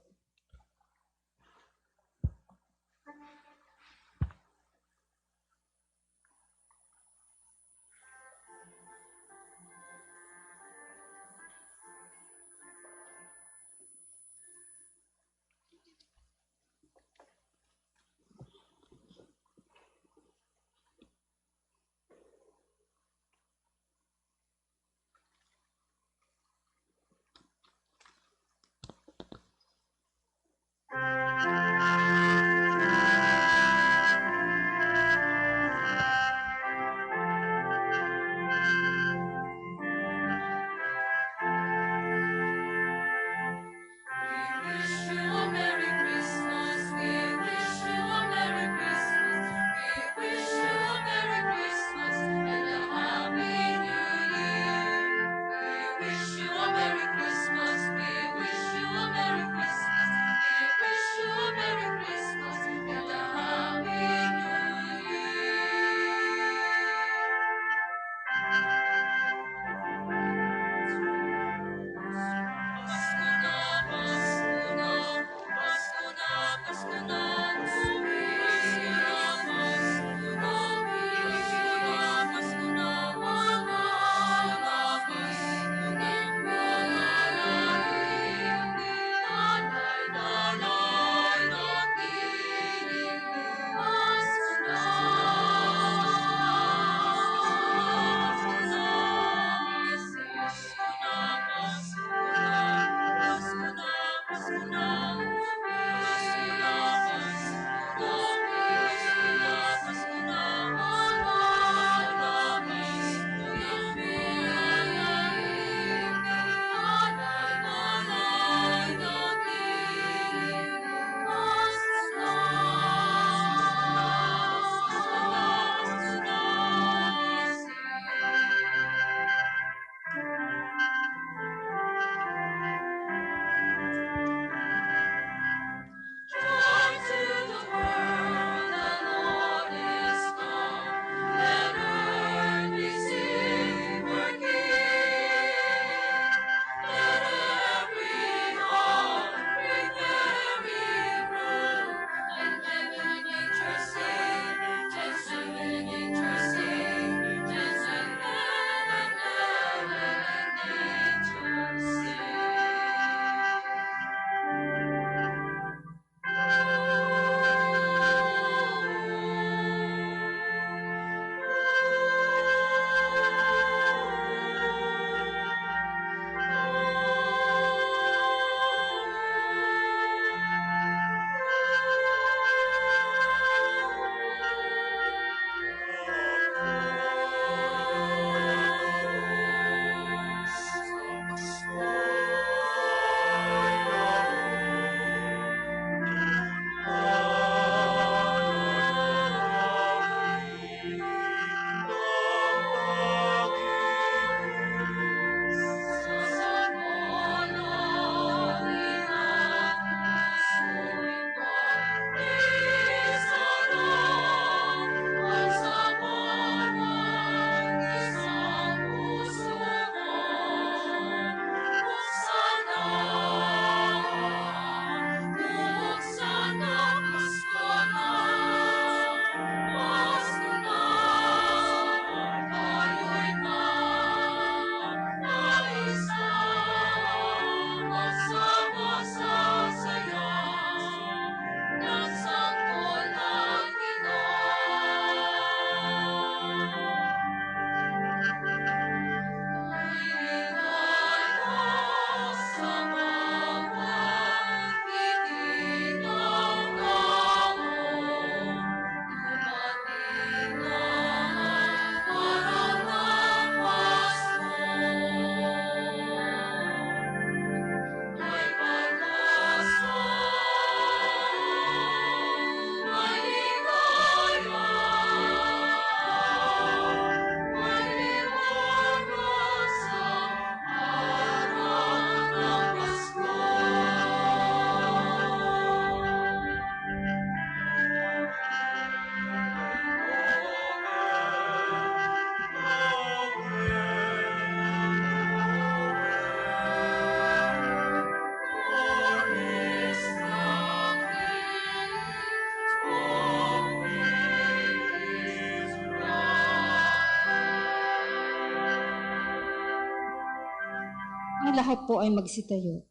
[SPEAKER 4] Tayong lahat po ay magsitayo.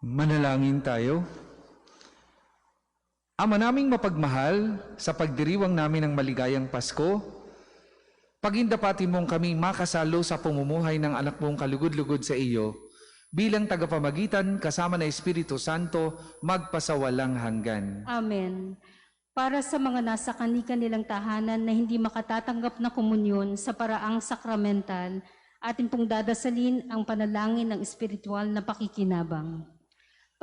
[SPEAKER 3] Manalangin tayo. Ama naming mapagmahal, sa pagdiriwang namin ng maligayang Pasko, pagindapatin mong kami makasalo sa pamumuhay ng anak mong kalugod-lugod sa iyo, bilang tagapamagitan kasama ng Espiritu Santo, magpasawalang hanggan.
[SPEAKER 4] Amen. Para sa mga nasa kani-kanilang tahanan na hindi makatatanggap na komunyon sa paraang sakramental, atin pong dadasalin ang panalangin ng espiritual na pakikinabang.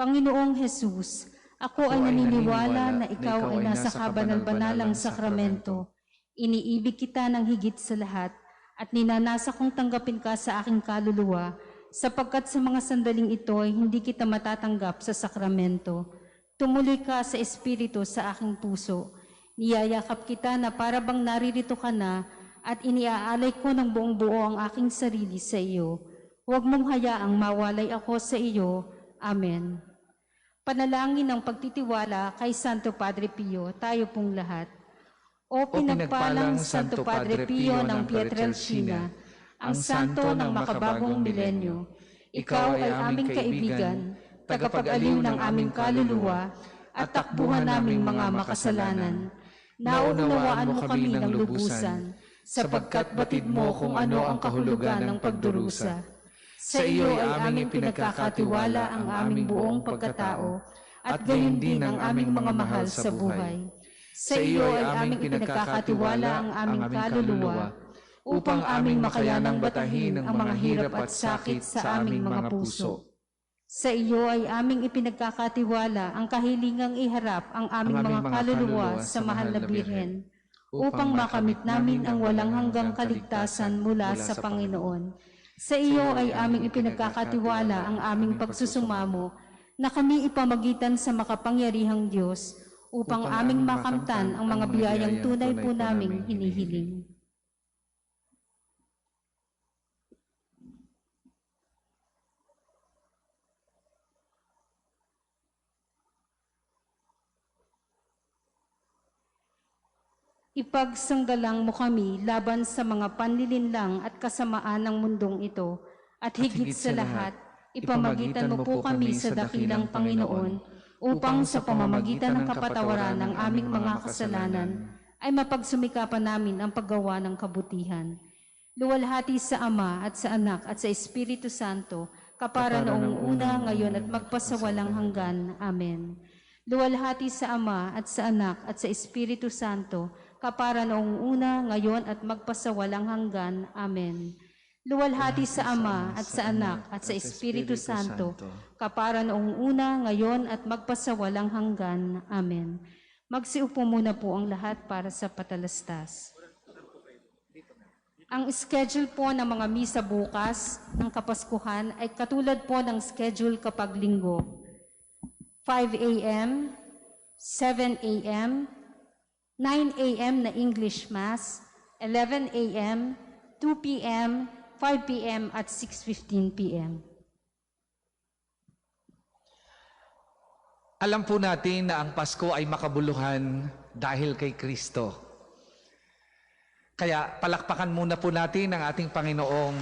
[SPEAKER 4] Panginoong Jesus, ako ay naniniwala na ikaw ay nasa kabanal-banalang sakramento. Iniibig kita ng higit sa lahat at ninanasa kong tanggapin ka sa aking kaluluwa sapagkat sa mga sandaling ito ay hindi kita matatanggap sa sakramento. Tumuloy ka sa Espiritu sa aking puso. Niyayakap kita na para bang naririto ka na at iniaalay ko ng buong buo ang aking sarili sa iyo. Huwag mong hayaang mawalay ako sa iyo. Amen. Panalangin ng pagtitiwala kay Santo Padre Pio, tayo pong lahat. O pinagpalang Santo Padre Pio ng Pietrelcina, ang santo ng makabagong milenyo, ikaw ay aming kaibigan, tagapag-aliw ng aming kaluluwa, at takbuhan naming mga makasalanan. Naunawaan mo kami ng lubusan, sapagkat batid mo kung ano ang kahulugan ng pagdurusa. Sa iyo ay aming pinagkakatiwala ang aming buong pagkatao, at gayon din ang aming mga mahal sa buhay. Sa iyo ay aming pinagkakatiwala ang aming kaluluwa, upang aming makayanang batahin ang mga hirap at sakit sa aming mga puso. Sa iyo ay aming ipinagkakatiwala ang kahilingang iharap ang aming mga kaluluwa sa mahal na Birhen, upang makamit namin ang walang hanggang kaligtasan mula sa Panginoon. Sa iyo ay aming ipinagkakatiwala ang aming pagsusumamo na kami ipamagitan sa makapangyarihang Diyos upang aming makamtan ang mga biyayang tunay po naming hinihiling. Ipagsanggalang mo kami laban sa mga panlilinlang at kasamaan ng mundong ito, at higit sa lahat, ipamagitan mo po kami sa dakilang Panginoon, upang sa pamamagitan ng kapatawaran ng aming mga kasalanan, ay mapagsumikapan namin ang paggawa ng kabutihan. Luwalhati sa Ama at sa Anak at sa Espiritu Santo, kapara noong una, ngayon at magpasawalang hanggan. Amen. Luwalhati sa Ama at sa Anak at sa Espiritu Santo, kapara noong una, ngayon at magpasawalang hanggan. Amen. Luwalhati sa Ama at sa Anak at sa Espiritu Santo, kapara noong una, ngayon at magpasawalang hanggan. Amen. Magsiupo muna po ang lahat para sa patalastas. Ang schedule po ng mga misa bukas ng Kapaskuhan ay katulad po ng schedule kapag linggo. 5 a.m., 7 a.m., 9 a.m. na English Mass, 11 a.m., 2 p.m., 5 p.m. at 6:15 p.m.
[SPEAKER 3] Alam po natin na ang Pasko ay makabuluhan dahil kay Kristo. Kaya palakpakan muna po natin ang ating Panginoong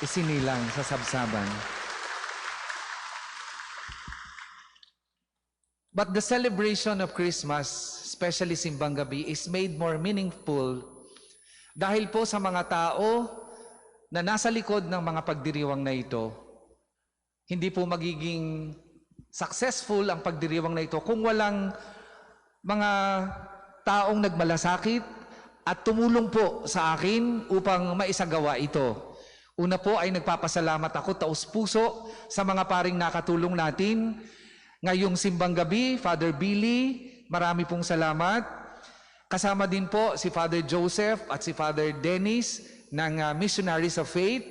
[SPEAKER 3] isinilang sa sabsaban. But the celebration of Christmas, especially Simbang Gabi, is made more meaningful dahil po sa mga tao na nasa likod ng mga pagdiriwang na ito. Hindi po magiging successful ang pagdiriwang na ito kung walang mga taong nagmalasakit at tumulong po sa akin upang maisagawa ito. Una po ay nagpapasalamat ako taus-puso sa mga paring nakatulong natin. Ngayong Simbang Gabi, Father Billy, marami pong salamat. Kasama din po si Father Joseph at si Father Dennis ng Missionaries of Faith.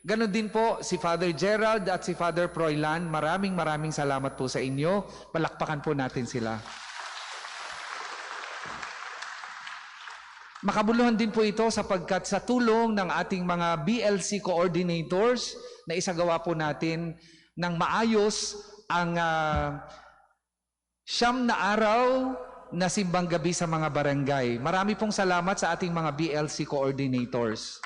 [SPEAKER 3] Ganon din po si Father Gerald at si Father Froilan. Maraming salamat po sa inyo. Palakpakan po natin sila. Makabuluhan din po ito sapagkat sa tulong ng ating mga BLC coordinators na isagawa po natin ng maayos ang 9 na araw na simbang gabi sa mga barangay. Marami pong salamat sa ating mga BLC coordinators.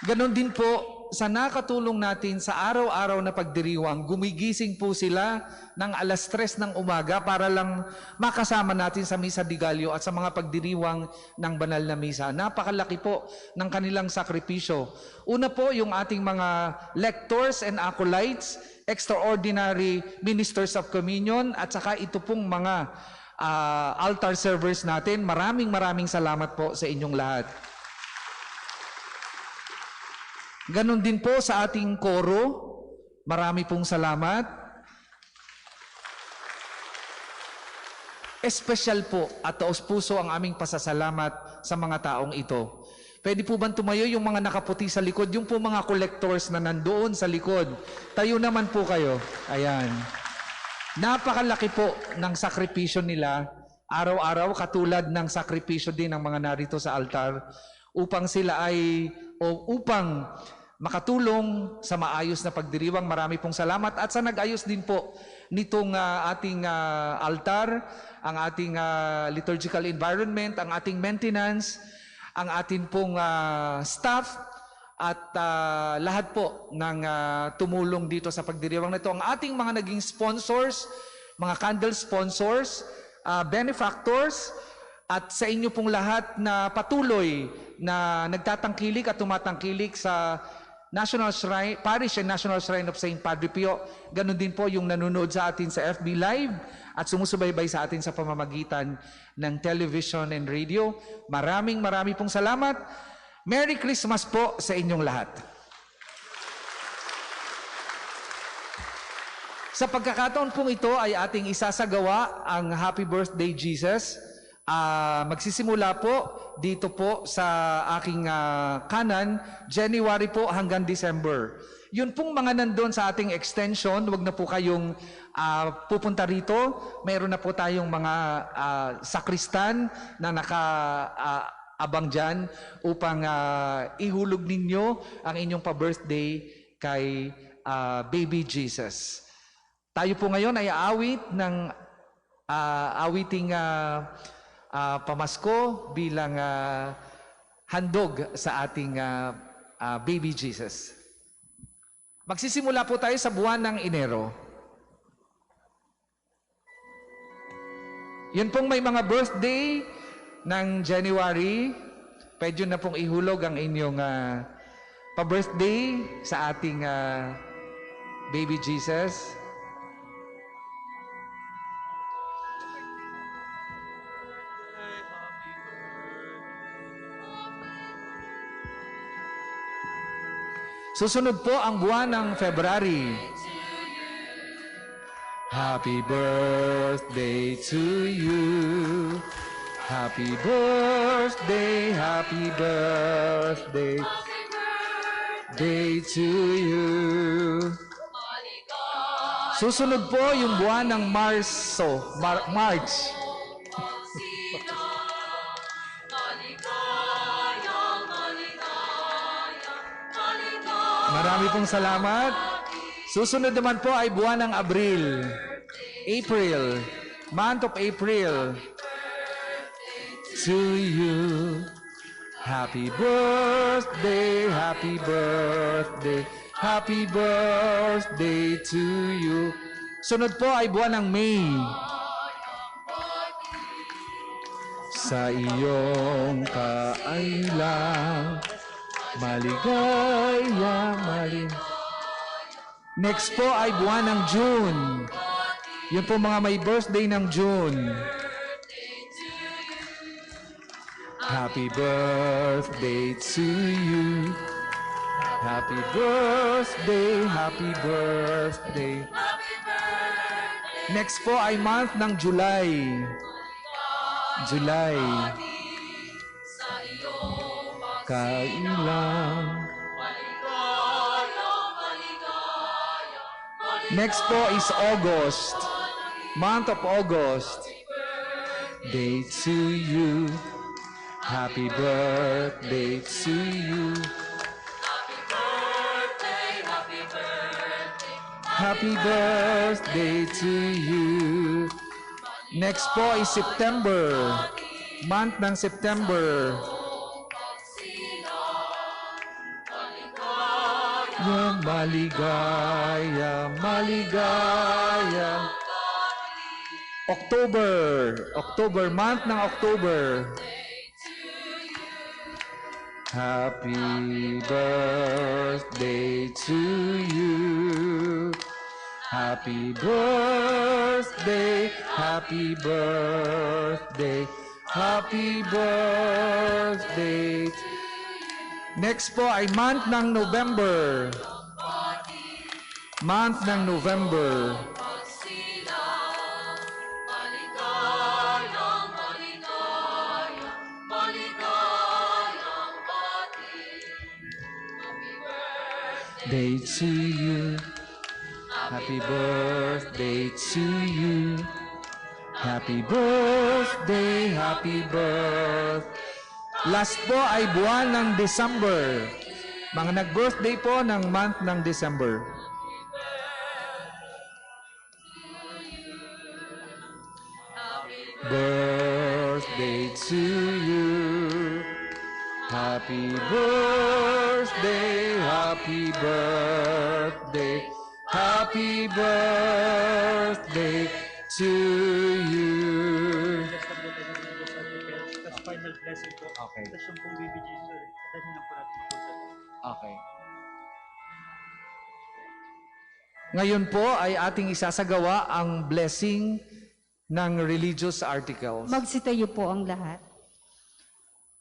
[SPEAKER 3] Ganon din po sa nakatulong natin sa araw-araw na pagdiriwang, gumigising po sila ng 3:00 ng umaga para lang makasama natin sa Misa de Gallo at sa mga pagdiriwang ng banal na misa. Napakalaki po ng kanilang sakripisyo. Una po yung ating mga lectors and acolytes, extraordinary ministers of communion, at saka ito pong mga altar servers natin. Maraming salamat po sa inyong lahat. Ganon din po sa ating koro. Marami pong salamat. Espesyal po at taos puso ang aming pasasalamat sa mga taong ito. Pwede po ba tumayo yung mga nakaputi sa likod? Yung po mga collectors na nandoon sa likod. Tayo naman po kayo. Ayan. Napakalaki po ng sakripisyo nila araw-araw, katulad ng sakripisyo din ng mga narito sa altar upang sila ay upang makatulong sa maayos na pagdiriwang. Marami pong salamat at sa nag-ayos din po nitong ating altar, ang ating liturgical environment, ang ating maintenance, ang ating pong staff at lahat po ng tumulong dito sa pagdiriwang na ito. Ang ating mga naging sponsors, mga candle sponsors, benefactors, at sa inyo pong lahat na patuloy na nagtatangkilik at tumatangkilik sa National Shrine, Parish and National Shrine of St. Padre Pio. Ganon din po yung nanonood sa atin sa FB Live at sumusubaybay sa atin sa pamamagitan ng television and radio. Marami pong salamat. Merry Christmas po sa inyong lahat. Sa pagkakataon pong ito ay ating isasagawa ang Happy Birthday Jesus. Magsisimula po dito po sa aking kanan, January po hanggang December. Yun pong mga nandun sa ating extension, wag na po kayong pupunta rito. Mayroon na po tayong mga sakristan na nakaabang dyan upang ihulog ninyo ang inyong pa-birthday kay Baby Jesus. Tayo po ngayon ay aawit ng awiting pamasko bilang handog sa ating Baby Jesus. Magsisimula po tayo sa buwan ng Enero. Yun pong may mga birthday ng January, pwede na pong ihulog ang inyong pa-birthday sa ating Baby Jesus. Susunod po ang buwan ng February. Happy birthday to you. Happy birthday, happy birthday. Day to you. Susunod po yung buwan ng March. Marami pong salamat. Susunod naman po ay buwan ng Abril. April. Month of April. To you. Happy birthday, happy birthday, happy birthday to you. Sunod po ay buwan ng May. Sa iyong kaailang maligaya, Next po ay buwan ng June. Yun po mga may birthday ng June. Happy birthday to you. Happy birthday, happy birthday. Next po ay month ng July. Kailang. Next po is August. Month of August. Day to you. Happy birthday to you.
[SPEAKER 2] Happy birthday, happy birthday,
[SPEAKER 3] Happy birthday to you. Next po is September. Month ng September. Yung maligaya, maligaya. October, month ng October. Happy birthday to you. Happy birthday, happy birthday, happy birthday. Next po ay month ng November. Month ng November. Day to you. Happy birthday to you. Happy birthday, happy birthday. Last po ay buwan ng December. Mga nag-birthday po ng month ng December. Birthday to you. Happy birthday, happy birthday, happy birthday to you.
[SPEAKER 10] Final blessing po.
[SPEAKER 3] Okay.
[SPEAKER 10] Tapos yung pong baby Jesus, dahil lang po natin magpunta.
[SPEAKER 3] Okay. Ngayon po ay ating isasagawa ang blessing ng religious articles.
[SPEAKER 4] Magsitayo po ang lahat.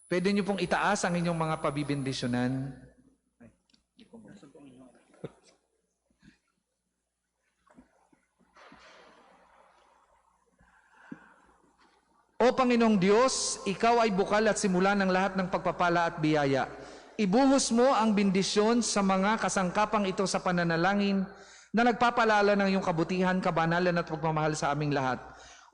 [SPEAKER 3] Pwede niyo pong itaas ang inyong mga pabibindisyonan. O Panginoong Diyos, Ikaw ay bukal at simula ng lahat ng pagpapala at biyaya. Ibuhos mo ang bendisyon sa mga kasangkapang ito sa pananalangin na nagpapalala ng iyong kabutihan, kabanalan at pagmamahal sa aming lahat.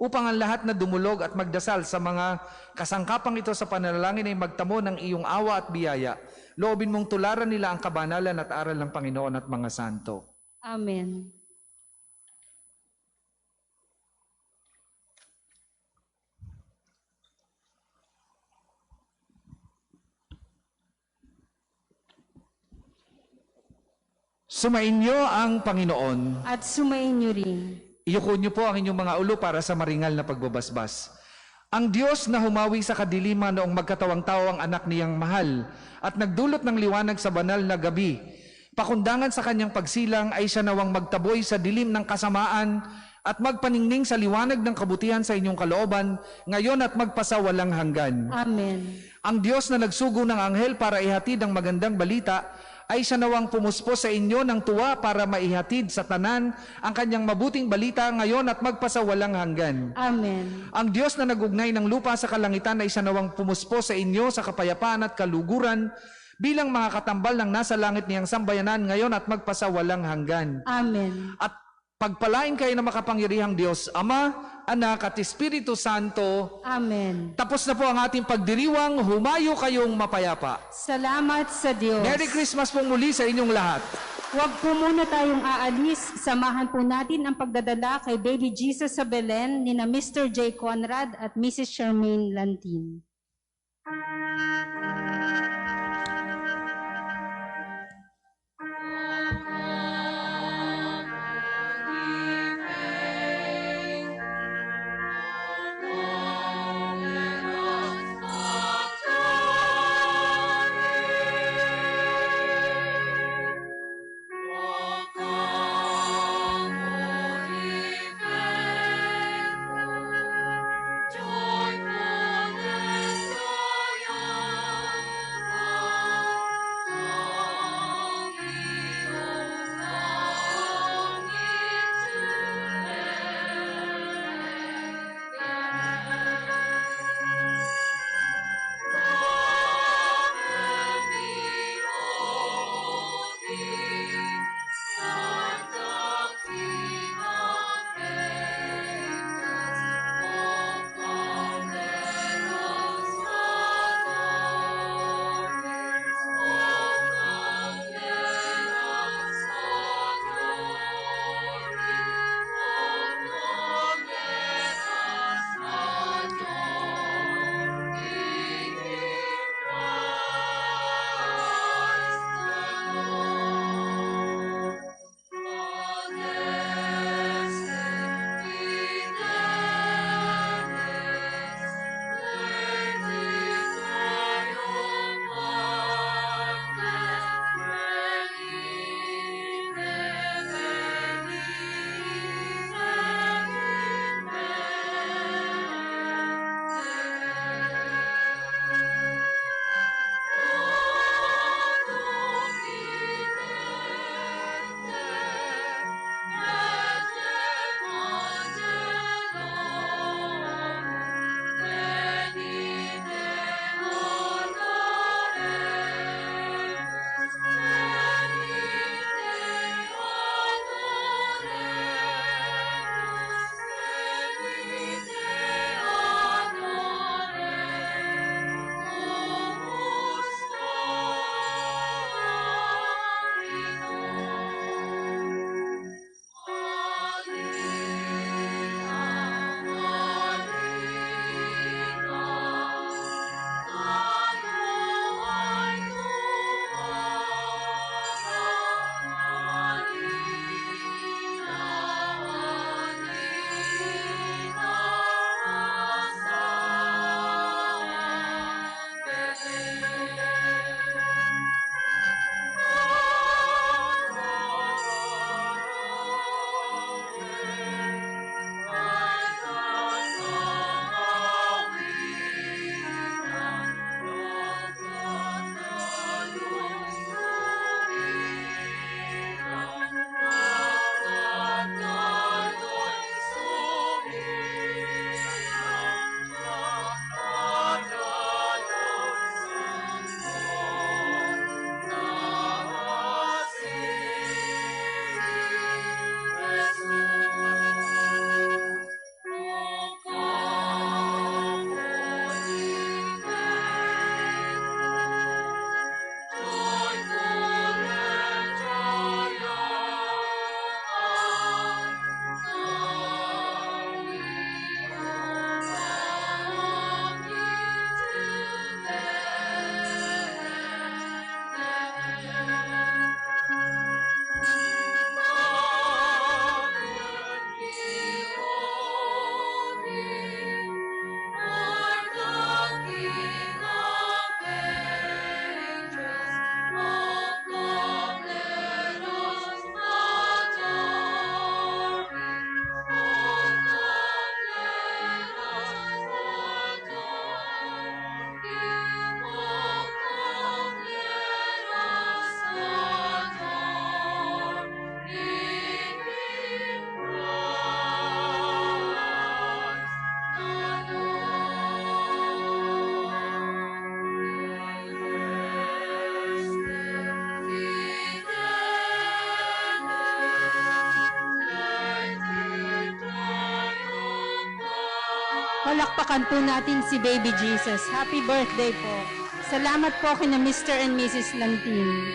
[SPEAKER 3] Upang ang lahat na dumulog at magdasal sa mga kasangkapang ito sa pananalangin ay magtamo ng iyong awa at biyaya. Loobin mong tularan nila ang kabanalan at aral ng Panginoon at mga santo.
[SPEAKER 4] Amen.
[SPEAKER 3] Sumainyo ang Panginoon.
[SPEAKER 4] At sumainyo rin.
[SPEAKER 3] Iyuko niyo po ang inyong mga ulo para sa maringal na pagbabasbas. Ang Diyos na humawi sa kadiliman noong magkatawang tao ang anak niyang mahal at nagdulot ng liwanag sa banal na gabi. Pakundangan sa kanyang pagsilang ay siya nawang magtaboy sa dilim ng kasamaan at magpaningning sa liwanag ng kabutihan sa inyong kalooban ngayon at magpasawalang hanggan.
[SPEAKER 4] Amen.
[SPEAKER 3] Ang Diyos na nagsugo ng anghel para ihatid ang magandang balita ay siya nawang pumuspos sa inyo ng tuwa para maihatid sa tanan ang kanyang mabuting balita ngayon at magpasawalang hanggan.
[SPEAKER 4] Amen.
[SPEAKER 3] Ang Diyos na nagugnay ng lupa sa kalangitan ay siya nawang pumuspos sa inyo sa kapayapaan at kaluguran bilang mga katambal ng nasa langit niyang sambayanan ngayon at magpasawalang hanggan.
[SPEAKER 4] Amen.
[SPEAKER 3] At pagpalain kayo ng makapangyarihang Diyos, Ama, Anak at Espiritu Santo.
[SPEAKER 4] Amen.
[SPEAKER 3] Tapos na po ang ating pagdiriwang, humayo kayong mapayapa.
[SPEAKER 4] Salamat sa Diyos.
[SPEAKER 3] Merry Christmas po muli sa inyong lahat.
[SPEAKER 4] Huwag po muna tayong aalis. Samahan po natin ang pagdadala kay Baby Jesus sa Belen ni na Mr. J. Conrad at Mrs. Charmaine Lantin.
[SPEAKER 2] Joyfulness, joy.
[SPEAKER 4] Palakpakan po natin si Baby Jesus. Happy birthday po. Salamat po kina Mr. and Mrs. Lantin.